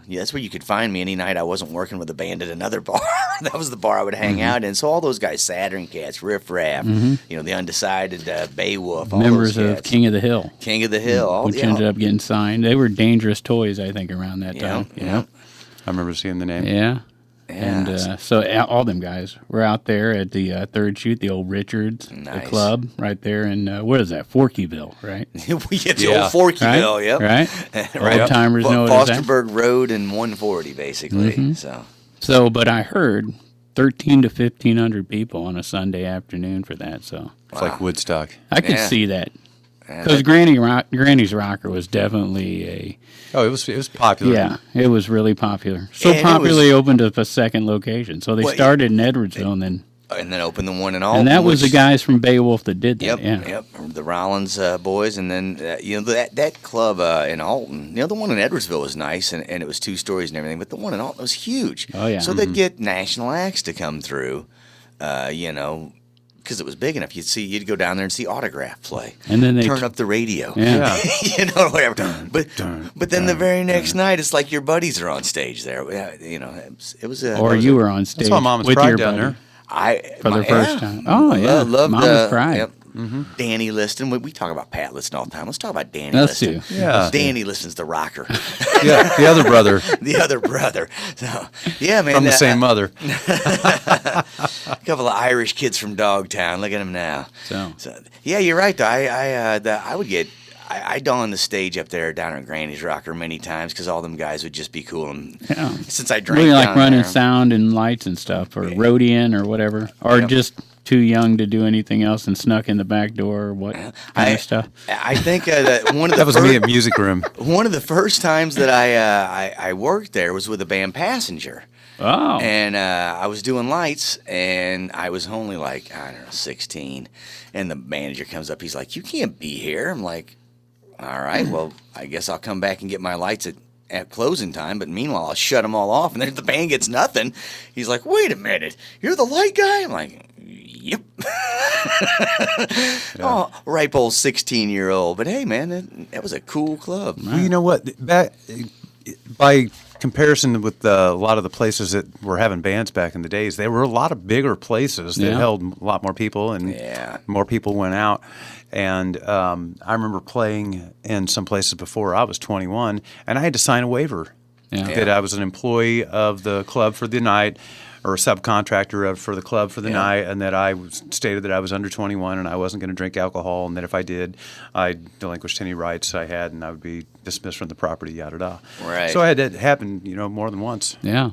That's where you could find me any night I wasn't working with a band at another bar. That was the bar I would hang out in. So all those guys, Saturn Cats, Riff Raff, the Undecided, Beowulf, all Members those of cats. King of the Hill, King of the Hill, all, which ended up getting signed. They were Dangerous Toys, I think, around that time. Yeah. I remember seeing the name. Yeah. Yeah. And so all them guys were out there at the third shoot, the old Richards, the Nice. club right there in, what is that, Forkyville, right? We get the Yeah. old Forkyville, Right? yep. Right? Right. Old timers know what it's at. Fosterburg Road and 140, basically. So So, but I heard 1,300 to 1,500 people on a Sunday afternoon for that, so It's like Woodstock. I could Yeah. see that. Because Granny's Rocker was definitely a... Oh, it was popular. Yeah, it was really popular. So And it popular, was- they opened up a second location. So they Well, started in Edwardsville, and then open the one in Alton. and that was the which- guys from Beowulf that did that. Yep, Yeah. yep. The Rollins boys, and then that club in Alton. The one in Edwardsville was nice, and it was 2 stories and everything. But the one in Alton was huge. Oh, yeah. So they'd get national acts to come through, because it was big enough. You'd go down there and see Autograph play, And then they turn up the radio, Yeah. whatever. But then the very next night, it's like your buddies are on stage there. It was a. Or you were on stage my Mama's with Pride your down buddy. there. For the first time. Oh, yeah. Love Mama's Pride. Yep. Danny Liston. We talk about Pat Liston all the time. Let's talk about Danny Let's Liston. do. Yeah. Danny Liston's the rocker. Yeah, the other brother The other brother. So, yeah, man. from the same mother. A couple of Irish kids from Dogtown. Look at them now. So, Yeah, you're right. Though. I donned the stage up there down at Granny's Rocker many times because all them guys would just be cool. And yeah. since I drank Really like down running there, sound and lights and stuff, or roadieing or whatever, or Yep. just too young to do anything else and snuck in the back door or what kind of stuff. I think that one of the That was me at Music Room. one of the first times that I worked there was with the band Passenger. Oh, And I was doing lights, and I was only like, 16. And the manager comes up. He's like, "You can't be here." I'm like, "All right, well, I guess I'll come back and get my lights at closing time. But meanwhile, I'll shut them all off, and then the band gets nothing." He's like, "Wait a minute, you're the light guy?" I'm like, "Yep." Oh, ripe old 16-year-old. But hey, man, that was a cool club. Well, you know what? By comparison with a lot of the places that were having bands back in the days, there were a lot of bigger places that Yeah. held a lot more people, and Yeah. more people went out. And I remember playing in some places before I was 21, and I had to sign a waiver that I was an employee of the club for the night, or a subcontractor for the club for the night, and that I stated that I was under 21 and I wasn't going to drink alcohol, and that if I did, I delinquished any rights I had and I would be dismissed from the property, yada yada. Right. So I had that happen, more than once. Yeah.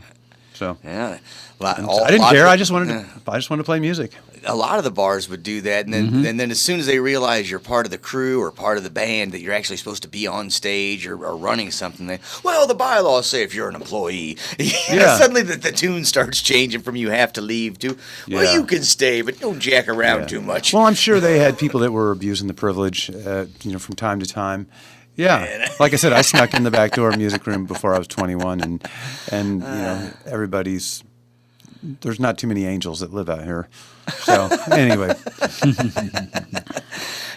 So Yeah. I didn't care. I just wanted to play music. A lot of the bars would do that, and then as soon as they realize you're part of the crew or part of the band, that you're actually supposed to be on stage or running something, the bylaws say if you're an employee, suddenly the tune starts changing from you have to leave to, you can stay, but don't jack around too much. Well, I'm sure they had people that were abusing the privilege, from time to time. Yeah, like I said, I snuck in the back door music room before I was 21, and there's not too many angels that live out here. So anyway,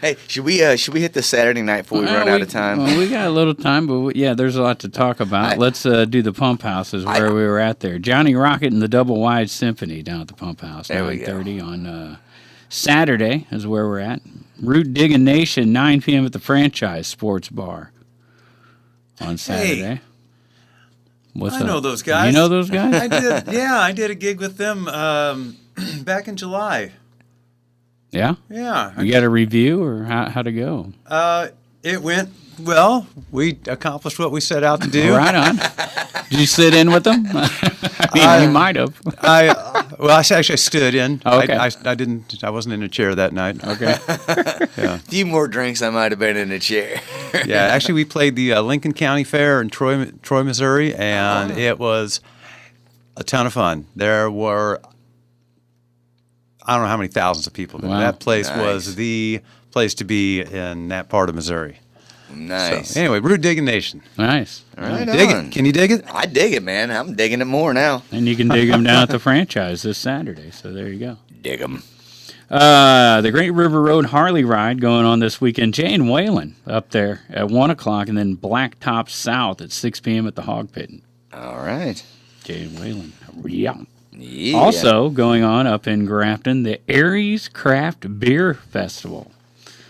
hey, should we hit the Saturday night before we run out of time? Well, we got a little time, but there's a lot to talk about. Let's do the Pump House is where we were at there. Johnny Rocket and the Double Wide Symphony down at the Pump House, 9:30 on Saturday is where we're at. Root Diggin' Nation, 9 p.m. at the Franchise Sports Bar on Saturday. Hey. What's I up? know those guys. You know those guys? I did. Yeah, I did a gig with them back in July. Yeah? Yeah. You got a review, or how'd it go? It went well. We accomplished what we set out to do. Right on. Did you sit in with them? You might have. I actually stood in. Okay. I didn't. I wasn't in a chair that night. Okay. A few more drinks, I might have been in a chair. Yeah, actually, we played the Lincoln County Fair in Troy, Missouri, and it was a ton of fun. There were, I don't know how many thousands of people, but that place was the place to be in that part of Missouri. Nice. So, anyway, Root Diggin' Nation. Nice. All right, Dig it. Can you dig it? I dig it, man. I'm digging it more now. And you can dig them down at the Franchise this Saturday, so there you go. Dig them. The Great River Road Harley Ride going on this weekend. Jay and Waylon up there at 1 o'clock, and then Blacktop South at 6 p.m. at the Hog Pit. All right. Jay and Waylon. Yeah. Yeah. Also going on up in Grafton, the Aries Craft Beer Festival.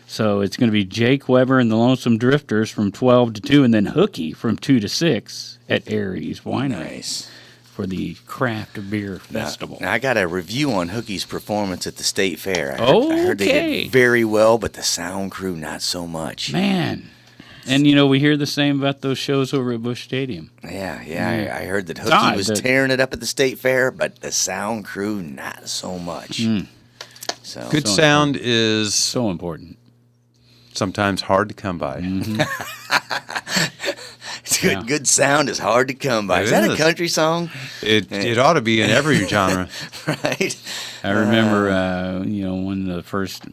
So it's going to be Jake Weber and the Lonesome Drifters from 12 to 2, and then Hookie from 2 to 6 at Aries Winery. Nice. For the Craft Beer Festival. Now, I got a review on Hookie's performance at the State Fair. I heard they did very well, but the sound crew, not so much. Man. And, we hear the same about those shows over at Busch Stadium. Yeah. I heard that Hookie was tearing it up at the State Fair, but the sound crew, not so much. So Good sound is so important. Sometimes hard to come by. Mm-hmm. Good sound is hard to come by. Is that a country song? It ought to be in every genre. Right. I remember, one of the first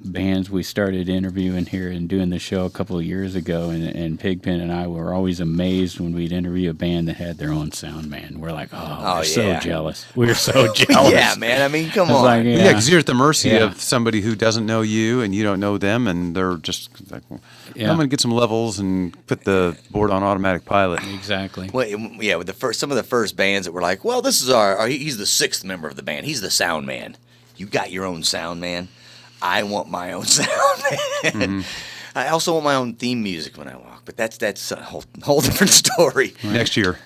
bands we started interviewing here and doing the show a couple of years ago, and Pigpen and I were always amazed when we'd interview a band that had their own sound man. We're like, we're so jealous. We're so jealous. Yeah, man. I mean, come on. Like, Yeah, because you're at the mercy of somebody who doesn't know you and you don't know them, and they're just like, I'm going to get some levels and put the board on automatic pilot. Exactly. Well, yeah, with some of the first bands that were like, well, this is he's the 6th member of the band. He's the sound man. You got your own sound man. I want my own sound man. Mm-hmm. I also want my own theme music when I walk, but that's a whole different story. Next year.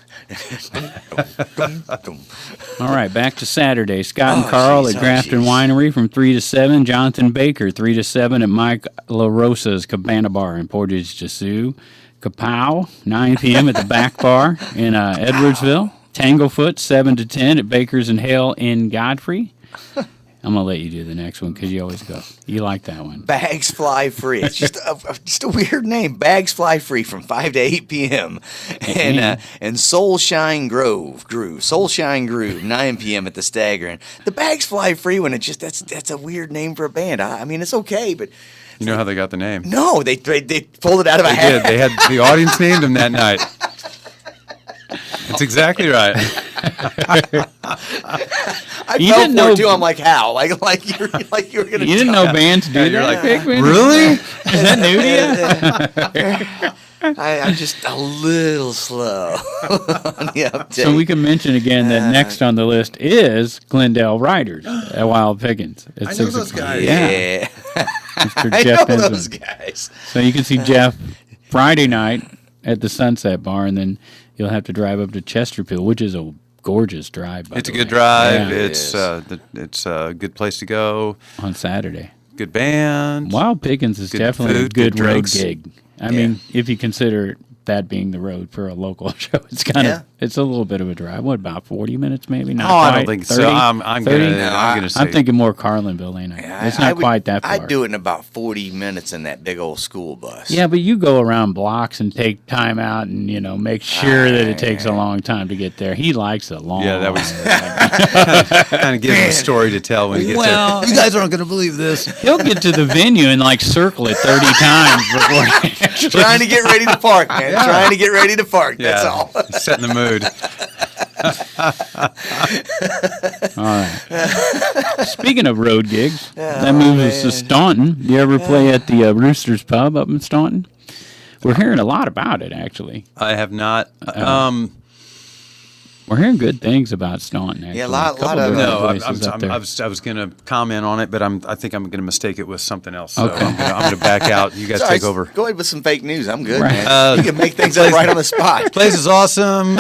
All right, back to Saturday. Scott and Carl at Grafton Winery from 3 to 7. Jonathan Baker, 3 to 7 at Mike LaRosa's Cabana Bar in Portage de Sioux. Kapow, 9 p.m. at the Back Bar in Edwardsville. Tanglefoot, 7 to 10 at Baker's and Hale in Godfrey. I'm going to let you do the next one because you always go. You like that one. Bags Fly Free. It's just a weird name. Bags Fly Free from 5 to 8 p.m. And Soul Shine Groove, 9 p.m. at the Stagger. And the Bags Fly Free one, that's a weird name for a band. I mean, it's okay, but... You know how they got the name? No, they pulled it out of a hat. They had the audience named them that night. That's exactly right. I fell for it too. I'm like, how? Like you were gonna. You didn't know bands do that. Like, Pigpen? Really? Is that new to you? I'm just a little slow on the uptake. So we can mention again that next on the list is Glendale Riders at Wild Pickens. I know those guys. Yeah. Mr. I Jeff know Bensman. those guys. So you can see Jeff Friday night at the Sunset Bar, and then you'll have to drive up to Chesterfield, which is a gorgeous drive. It's a good drive. Yeah. It's a good place to go On Saturday. Good band. Wild Pickens is Good definitely food, a good good road drinks. gig. I mean, if you consider that being the road for a local show, it's kind of it's a little bit of a drive. What, about 40 minutes maybe? Not I quite. don't think 30? so. I'm gonna say I'm thinking more Carlinville, ain't I? It's not quite that far. I'd do it in about 40 minutes in that big old school bus. Yeah, but you go around blocks and take time out and, make sure that it takes a long time to get there. He likes it long. Yeah, that was kind of give him a story to tell when he gets there. You guys aren't going to believe this. He'll get to the venue and circle it 30 times before he actually Trying to get ready to park, man. Trying to get ready to park. That's all. Setting the mood. All right. Speaking of road gigs, that moves us to Staunton. You ever play at the Rooster's Pub up in Staunton? We're hearing a lot about it, actually. I have not. We're hearing good things about Staunton, actually. Yeah, a lot couple of different No, places up there. I was going to comment on it, but I think I'm going to mistake it with something else. So Okay. I'm going to back out. You guys Sorry, take over. Go ahead with some fake news. I'm good, Right. man. You can make things up right on the spot. Place is awesome.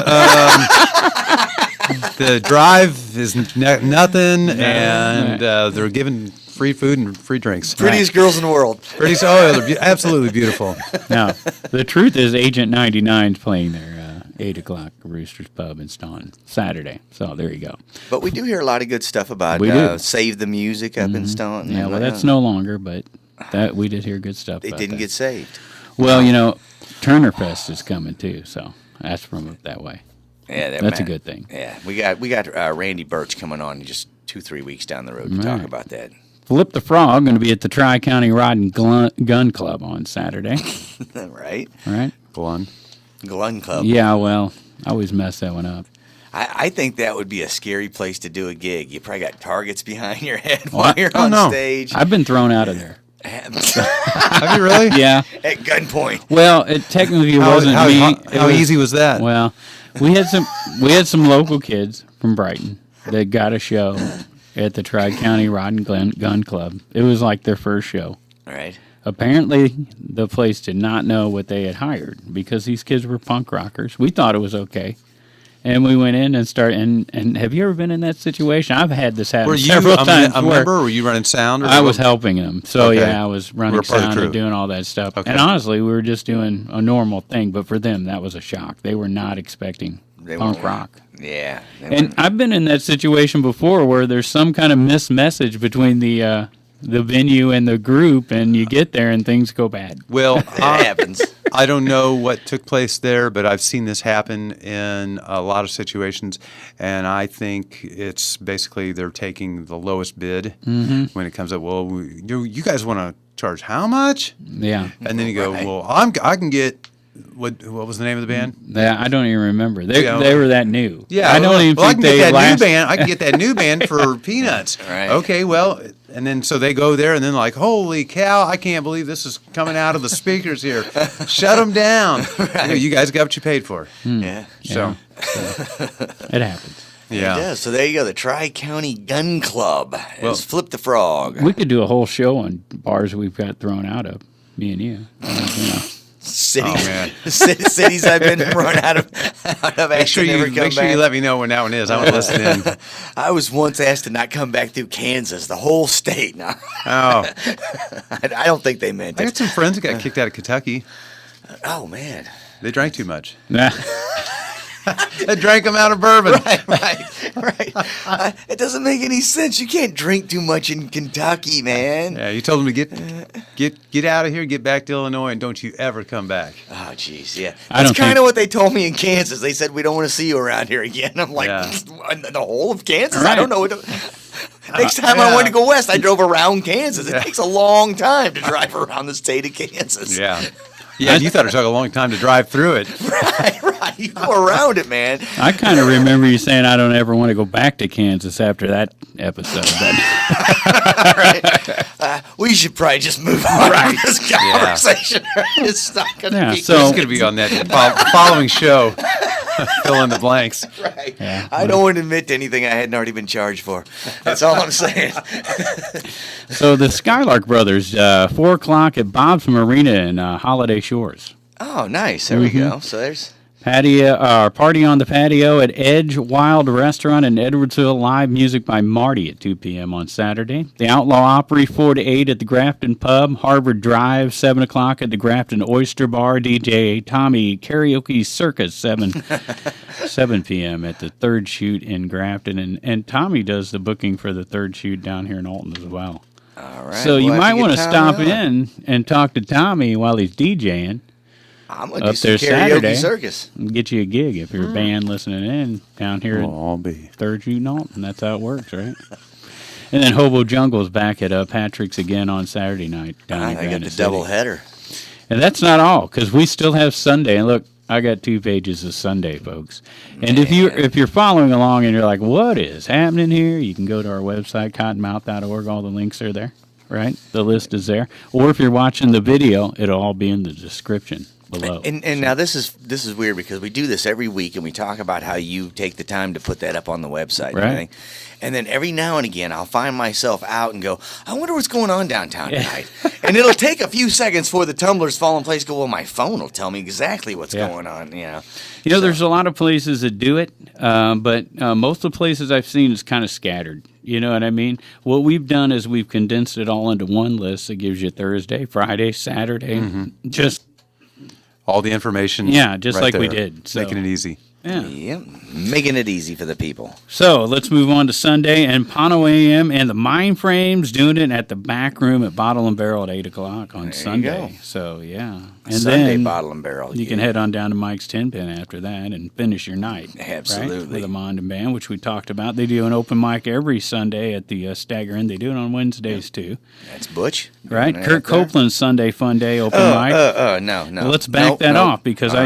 The drive is nothing, and they're giving free food and free drinks. Prettiest girls in the world. They're absolutely beautiful. Now, the truth is Agent 99's playing their 8 o'clock Rooster's Pub in Staunton Saturday. So there you go. But we do hear a lot of good stuff about We do. Save the Music up in Staunton. Yeah, well, that's no longer, but that we did hear good stuff They about didn't that. get saved. Well, Turner Fest is coming too, so that's from up that way. Yeah, That's a good thing. Yeah, we got Randy Birch coming on in just 2-3 weeks down the road to talk Right. about that. Flip the Frog going to be at the Tri-County Rod and Gun Club on Saturday. Right? All right? Glen Club. Yeah, well, I always mess that one up. I think that would be a scary place to do a gig. You probably got targets behind your head while you're on stage. I've been thrown out of there. Have you really? Yeah. At gunpoint. Well, it technically wasn't me. How easy was that? Well, we had some local kids from Brighton that got a show at the Tri-County Rod and Gun Club. It was like their first show. All right. Apparently, the place did not know what they had hired because these kids were punk rockers. We thought it was okay. And we went in and started. And have you ever been in that situation? I've had this happen several times. A member? Or were you running sound? Or I was helping them. So, Okay. yeah, I was running part of the sound crew. and doing all that stuff. Okay. And honestly, we were just doing a normal thing. But for them, that was a shock. They were not expecting punk weren't- rock. Yeah. And I've been in that situation before where there's some kind of missed message between the venue and the group, and you get there and things go bad. Well, it happens. I don't know what took place there, but I've seen this happen in a lot of situations, and I think it's basically they're taking the lowest bid when it comes up. Well, you guys want to charge how much? Yeah. And then you go, Right. well, I can get what was the name of the band? Yeah, I don't even remember. They Yeah. they were that new. Yeah, I don't even well, think I can they get that last. new band. I can get that new band for peanuts. Right. Okay, well, and then so they go there, and then like, holy cow! I can't believe this is coming out of the speakers here. Shut them down. You guys got what you paid for. Yeah. So It happens. yeah. It does. So there you go. The Tri-County Gun Club Well- is Flip the Frog. We could do a whole show on bars we've got thrown out of. Me and you. Cities, Oh, man. cities I've been run out of Make sure never you come make sure you back. let me know when that one is. I want to listen in. I was once asked to not come back through Kansas, the whole state. Now, Oh, I don't think they meant I it. got some friends that got kicked out of Kentucky. Oh man, They drank too much. Nah. They drank them out of bourbon. right. It doesn't make any sense. You can't drink too much in Kentucky, man. Yeah, you told them to get out of here, get back to Illinois, and don't you ever come back. Oh, jeez, yeah. I That's don't kind think- of what they told me in Kansas. They said, we don't want to see you around here again. I'm like, Yeah. the whole of Kansas? I Right. don't know. Next time I wanted to go west, I drove around Kansas. It takes a long time to drive around the state of Kansas. Yeah. Yeah, you thought it took a long time to drive through it. Right. You go around it, man. I kind of remember you saying I don't ever want to go back to Kansas after that episode. But We should probably just move on from this conversation. It's not going to Yeah, be so- It's going to be on that following show. Fill in the blanks. right. Yeah. I don't want to admit to anything I hadn't already been charged for. That's all I'm saying. So the Skylark Brothers, 4 o'clock at Bob's Marina in Holiday Shores. Oh, nice. There we go. So there's Party on the Patio at Edge Wild Restaurant in Edwardsville. Live music by Marty at 2 p.m. on Saturday. The Outlaw Opry 4 to 8 at the Grafton Pub. Harvard Drive 7 o'clock at the Grafton Oyster Bar. DJ Tommy Karaoke Circus 7 p.m. at the Third Shoot in Grafton. And Tommy does the booking for the Third Shoot down here in Alton as well. All right. So you might want to stop in and talk to Tommy while he's DJing. I'm going to do some karaoke Saturday, circus. And get you a gig if you're a band listening in down here I'll at be. Third Shoot in Alton. That's how it works, right? And then Hobo Jungle's back at Patrick's again on Saturday night down in I got Granite the City. double header. And that's not all, because we still have Sunday. And look, I got 2 pages of Sunday, folks. And if you're following along and you're like, what is happening here? You can go to our website, cottonmouth.org. All the links are there, right? The list is there. Or if you're watching the video, it'll all be in the description below. And now this is weird because we do this every week and we talk about how you take the time to put that up on the website. Right. And everything. And then every now and again I'll find myself out and go, I wonder what's going on downtown tonight. And it'll take a few seconds for the tumblers fall in place. Go, well, my phone will tell me exactly what's going on. There's a lot of places that do it, but most of the places I've seen is kind of scattered. You know what I mean? What we've done is we've condensed it all into one list that gives you Thursday, Friday, Saturday, just all the information. Yeah, just right like there, we did. So. making it easy. Yeah. Yep, making it easy for the people. So let's move on to Sunday. And Pano AM and the Mind Frames doing it at the back room at Bottle and Barrel at 8 o'clock on Sunday. So, yeah. And Sunday then Bottle and Barrel. You can head on down to Mike's 10 Pin after that and finish your night. Absolutely. Right? With the Mind and Band, which we talked about. They do an open mic every Sunday at the Stagger Inn. They do it on Wednesdays, too. That's Butch. Right? Kurt Copeland's Sunday Fun Day open mic. No. Well, let's back that off because I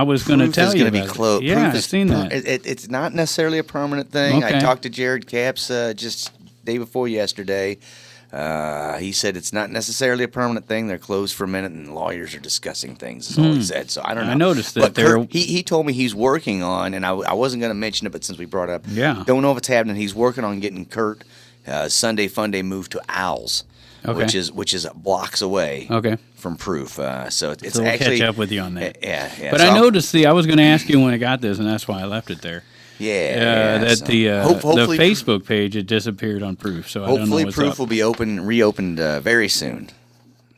was going to tell you about it. Be closed. Yeah, I've seen that. It's not necessarily a permanent thing. Okay. I talked to Jared Capps just day before yesterday. He said it's not necessarily a permanent thing. They're closed for a minute, and lawyers are discussing things. That's all he said. So I don't know. I noticed that. But Kurt, he told me he's working on, and I wasn't going to mention it, but since we brought it up, don't know if it's happening. He's working on getting Kurt Sunday Fun Day moved to Owlz. Okay. Which is blocks away from Proof. So it's we'll actually catch up with you on that. Yeah. But so I noticed I was going to ask you when I got this, and that's why I left it there. The Facebook page had disappeared on Proof, so I don't know hopefully what's Proof up. will be reopened very soon.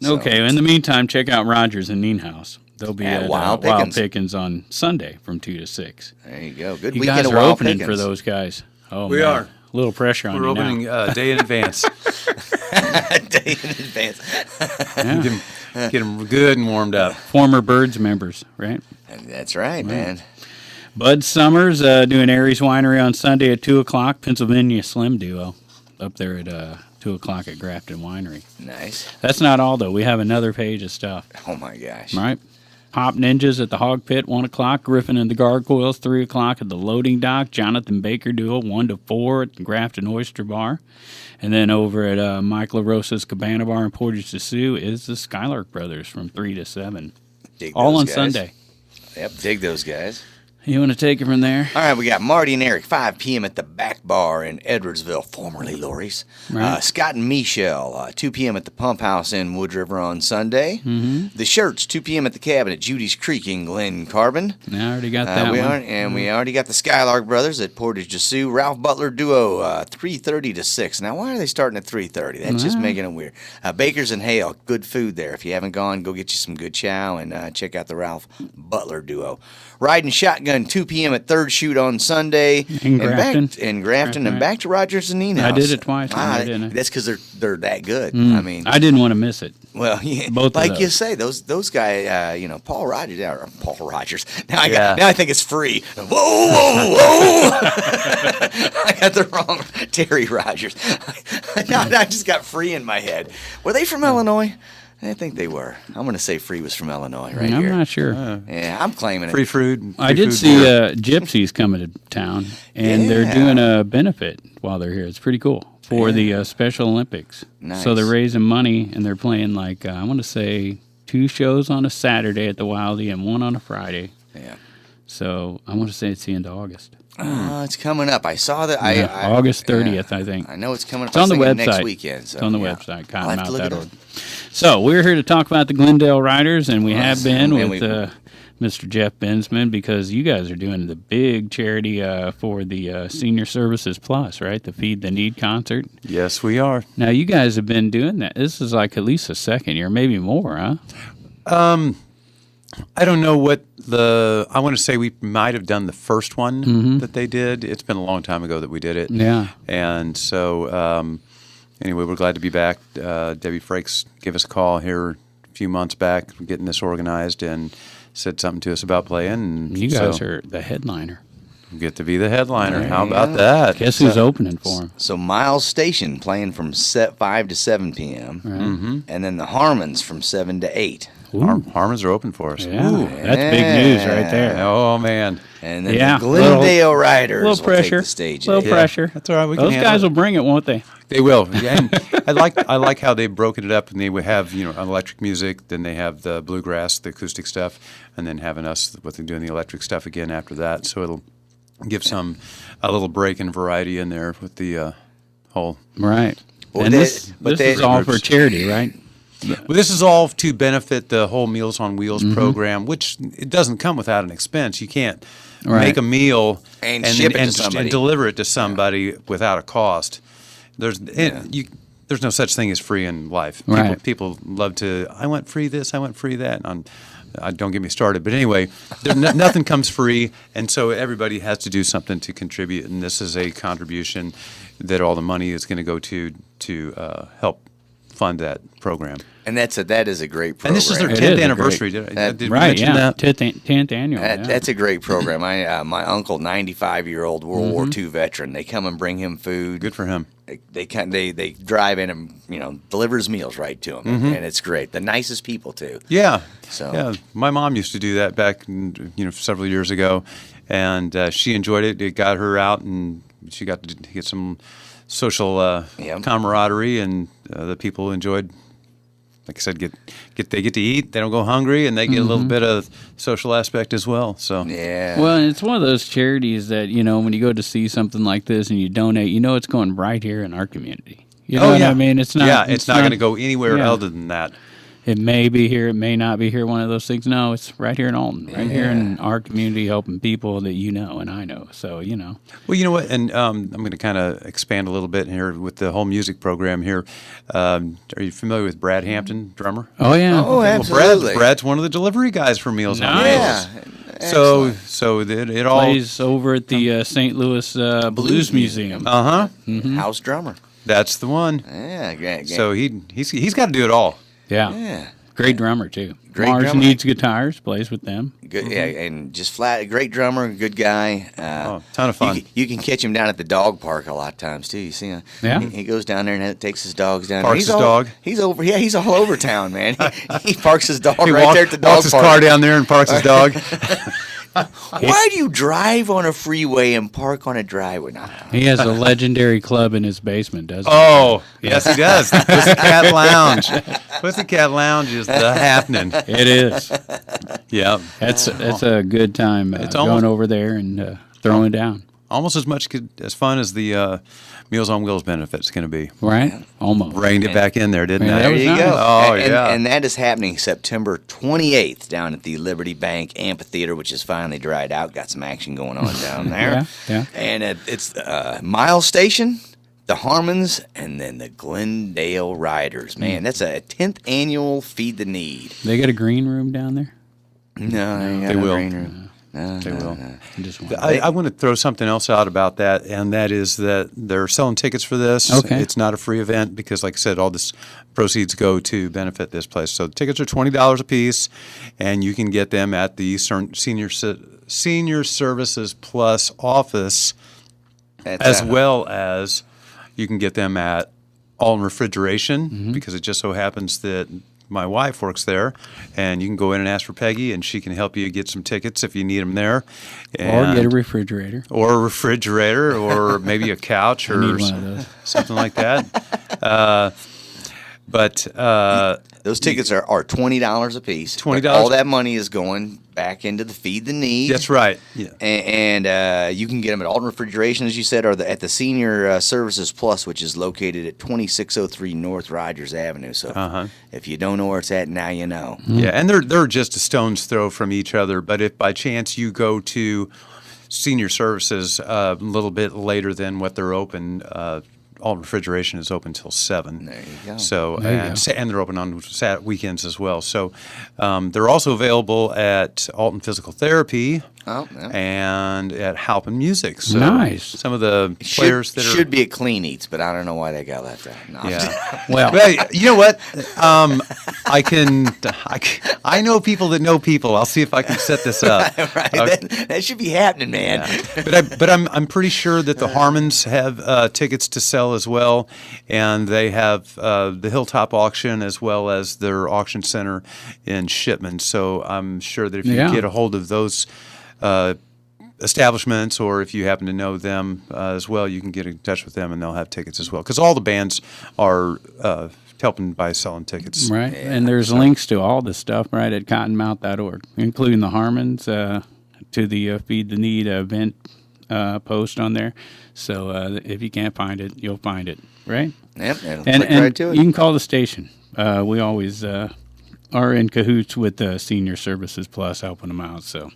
So. Okay. In the meantime, check out Rogers and Nienhaus. They'll be at Wild Pickens on Sunday from 2 to 6. There you go. Good you weekend guys of are Wild opening Pickens. for those guys. Oh, we man. are. A little pressure on We're you now. opening a day in advance. Day in advance. Get them good and warmed up. Former Birds members, right? That's right, man. Bud Summers doing Aries Winery on Sunday at 2 o'clock. Pennsylvania Slim Duo up there at 2 o'clock at Grafton Winery. Nice. That's not all, though. We have another page of stuff. Oh, my gosh. Right? Pop Ninjas at the Hog Pit, 1 o'clock. Griffin and the Gargoyles, 3 o'clock at the Loading Dock. Jonathan Baker Duo, 1 to 4 at the Grafton Oyster Bar. And then over at Mike LaRosa's Cabana Bar in Portage de Sioux is the Skylark Brothers from 3 to 7. All on Sunday. Yep, dig those guys. You want to take it from there? All right, we got Marty and Eric, 5 p.m. at the Back Bar in Edwardsville, formerly Lori's. Right. Scott and Michelle, 2 p.m. at the Pump House in Wood River on Sunday. Mm-hmm. The Shirts, 2 p.m. at the Cabin at Judy's Creek in Glen Carbon. I already got that one. We already got the Skylark Brothers at Portage de Sioux. Ralph Butler Duo, 3:30 to 6. Now, why are they starting at 3:30? That's just making it weird. Bakers and Hale, good food there. If you haven't gone, go get you some good chow and check out the Ralph Butler Duo. Riding Shotgun, 2 p.m. at Third Shoot on Sunday. In Grafton. Right. And back to Rogers and Nienhaus. I did it twice. Didn't I? That's because they're that good. I mean, I didn't want to miss it. Well, yeah, Both like of you those. say, those guys, Paul Rogers. Now I think it's free. Whoa! I got the wrong Terry Rogers. Now I just got free in my head. Were they from Illinois? I think they were. I'm going to say Free was from Illinois right here. I'm not sure. Yeah, I'm claiming Free it. food. I did see Gypsies coming to town, and they're doing a benefit while they're here. It's pretty cool for the Special Olympics. Nice. So they're raising money, and they're playing I want to say 2 shows on a Saturday at the Wildie and 1 on a Friday. Yeah. So I want to say it's the end of August. It's coming up. I saw that. August 30th, I think. I know it's coming up. It's on the website. Next weekend. So, it's on the website, I'll have to look it up. cottonmouth.org. So we're here to talk about the Glendale Riders, and we have been with Mr. Jeff Bensman, because you guys are doing the big charity for the Senior Services Plus, right? The Feed the Need concert. Yes, we are. Now, you guys have been doing that. This is like at least a second year, maybe more, huh? I don't know what I want to say we might have done the first one that they did. It's been a long time ago that we did it. Yeah. And so, anyway, we're glad to be back. Debbie Frakes gave us a call here a few months back, getting this organized, and said something to us about playing. And You guys are the headliner. get to be the headliner. How about that? Guess who's opening for him? So Miles Station playing from 5 to 7 p.m. And then the Harmons from 7 to 8. Harmons are open for us. Yeah, that's big news right there. Oh, man. And then Yeah, the Glendale Riders little will pressure, take the stage. little pressure. That's all right. We can Those handle guys it. will bring it, won't they? They will. Yeah, and I like how they've broken it up, and they would have electric music, then they have the bluegrass, the acoustic stuff, and then having us with them doing the electric stuff again after that. So it'll give a little break and variety in there with the whole. Right. Well, And this but is all for charity, right? Well, this is all to benefit the whole Meals on Wheels program, which it doesn't come without an expense. You can't make a meal And ship it to somebody. and deliver it to somebody without a cost. There's no such thing as free in life. Right. People love to. I want free this. I want free that. Don't get me started. But anyway, nothing comes free, and so everybody has to do something to contribute. And this is a contribution that all the money is going to go to help fund that program. And that is a great program. And this is their It 10th is a anniversary. great- Did we Right, mention yeah. that? 10th annual. yeah. That's a great program. My uncle, 95-year-old World War II veteran, they come and bring him food. Good for him. They drive in and delivers meals right to him, and it's great. The nicest people too. Yeah. So- yeah, my mom used to do that back, several years ago, and she enjoyed it. It got her out, and she got to get some social camaraderie, and the people enjoyed. Like I said, they get to eat. They don't go hungry, and they get a little bit of social aspect as well. So Yeah. Well, and it's one of those charities that, when you go to see something like this and you donate, it's going right here in our community. You know what I mean? It's not. Yeah, it's not going to go anywhere other than that. It may be here, it may not be here, one of those things. No, it's right here in Alton, right here in our community, helping people that and I know. So, Well, you know what, and I'm going to kind of expand a little bit here with the whole music program here. Are you familiar with Brad Hampton, drummer? Oh, yeah. Oh, absolutely. Brad's one of the delivery guys for Meals on Wheels. Nice. Yeah. So it all Plays over at the St. Louis Blues Museum. House drummer. That's the one. Yeah. Great. So he's got to do it all. Yeah. Great drummer, too. Great Mars drummer. Needs Guitars, plays with them. Good, yeah, and just flat, great drummer, good guy. Ton of fun. You can catch him down at the dog park a lot of times too. You see him? Yeah. He goes down there and takes his dogs down. Parks there. his dog. He's over. Yeah, he's all over town, man. He parks his dog He right there at the dog walks his park. car down there and parks his dog. Why do you drive on a freeway and park on a driveway? No. He has a legendary club in his basement, doesn't he? Oh, yes, he does. The Pussycat Lounge. Pussycat Lounge is the happening. It is. Yeah. That's a good time It's going almost- over there and throwing down. Almost as much as fun as the Meals on Wheels benefit's going to be. Right? Almost. Reined it back in there, didn't Yeah, I? that There was you nice. go. Oh, and, yeah. And that is happening September 28th down at the Liberty Bank Amphitheatre, which has finally dried out. Got some action going on down there. Yeah. And it's Miles Station, the Harmons, and then the Glendale Riders. Man, that's a 10th annual Feed the Need. They got a green room down there? No, They will. They will. Just one. I want to throw something else out about that, and that is that they're selling tickets for this. Okay. It's not a free event because, like I said, all this proceeds go to benefit this place. So the tickets are $20 a piece, and you can get them at the Senior Services Plus office, as well as you can get them at Alton Refrigeration, because it just so happens that my wife works there, and you can go in and ask for Peggy, and she can help you get some tickets if you need them there. Or get a refrigerator. Or a refrigerator, or maybe a couch, or need one of those. something like that. But those tickets are $20 a piece. $20. All that money is going back into the Feed the Need. that's right. Yeah. And you can get them at Alton Refrigeration, as you said, or at the Senior Services Plus, which is located at 2603 North Rogers Avenue. So if you don't know where it's at, now you know. Yeah, and they're just a stone's throw from each other. But if by chance you go to Senior Services a little bit later than what they're open, Alton Refrigeration is open till 7. There you go. So There you and they're open on weekends as well. So they're also available at Alton Physical Therapy. Oh, yeah. And at Halpin Music. So Nice. Some of the players that should be at Clean Eats, but I don't know why they got left out. No. Yeah. Well, You know what? I know people that know people. I'll see if I can set this up. Right. That should be happening, man. Yeah. But I'm pretty sure that the Harmons have tickets to sell as well, and they have the Hilltop auction as well as their auction center in Shipman. So I'm sure that if you get a hold of those establishments, or if you happen to know them as well, you can get in touch with them and they'll have tickets as well. Because all the bands are helping by selling tickets. right. Yeah. And there's links to all the stuff right at cottonmouth.org, including the Harmons, to the Feed the Need event post on there. So if you can't find it, you'll find it, right? Yep. And right to it. you can call the station. We always are in cahoots with Senior Services Plus, helping them out. So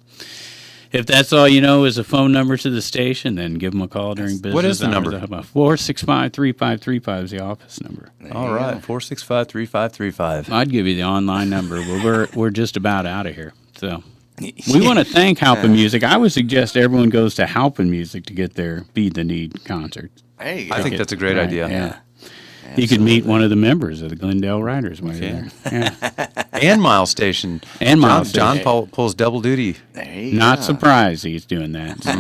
if that's all you know is a phone number to the station, then give them a call during business. What is the hours. number? 465-3535 is the office number. All right, 465-3535. I'd give you the online number, but we're just about out of here. So we want to thank Halpin Music. I would suggest everyone goes to Halpin Music to get their Feed the Need concert. There you go. I think that's a great Right, idea. Yeah. You could meet one of the members of the Glendale Riders while you're there. Yeah. And Miles Station. And Miles John Station. pulls double duty. There you Not go. surprised he's doing that. So,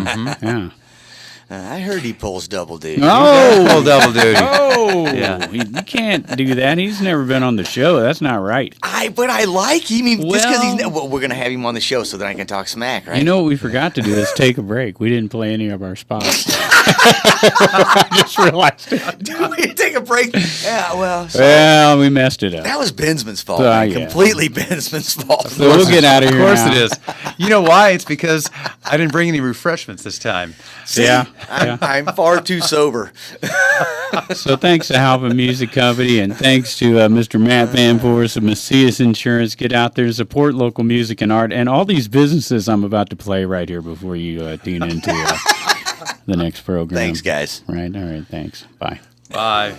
yeah. I heard he pulls double duty. Pull double duty. Oh, Yeah. you can't do that. He's never been on the show. That's not right. But I like him. Just because Well- we're gonna have him on the show so that I can talk smack, right? You know what we forgot to do is take a break. We didn't play any of our spots. I just realized it. Dude, we take a break. Yeah, well, Well, we messed it up. that was Bensman's fault. Yeah. Completely Bensman's fault. So we'll get out of here. Of course now. it is. You know why? It's because I didn't bring any refreshments this time. Yeah. I'm far too sober. So thanks to Halpin Music Company, and thanks to Mr. Matt Van Voorhis of Macias Insurance. Get out there, support local music and art, and all these businesses I'm about to play right here before you tune into the next program. Thanks, guys. Right. All right. Thanks. Bye. Bye.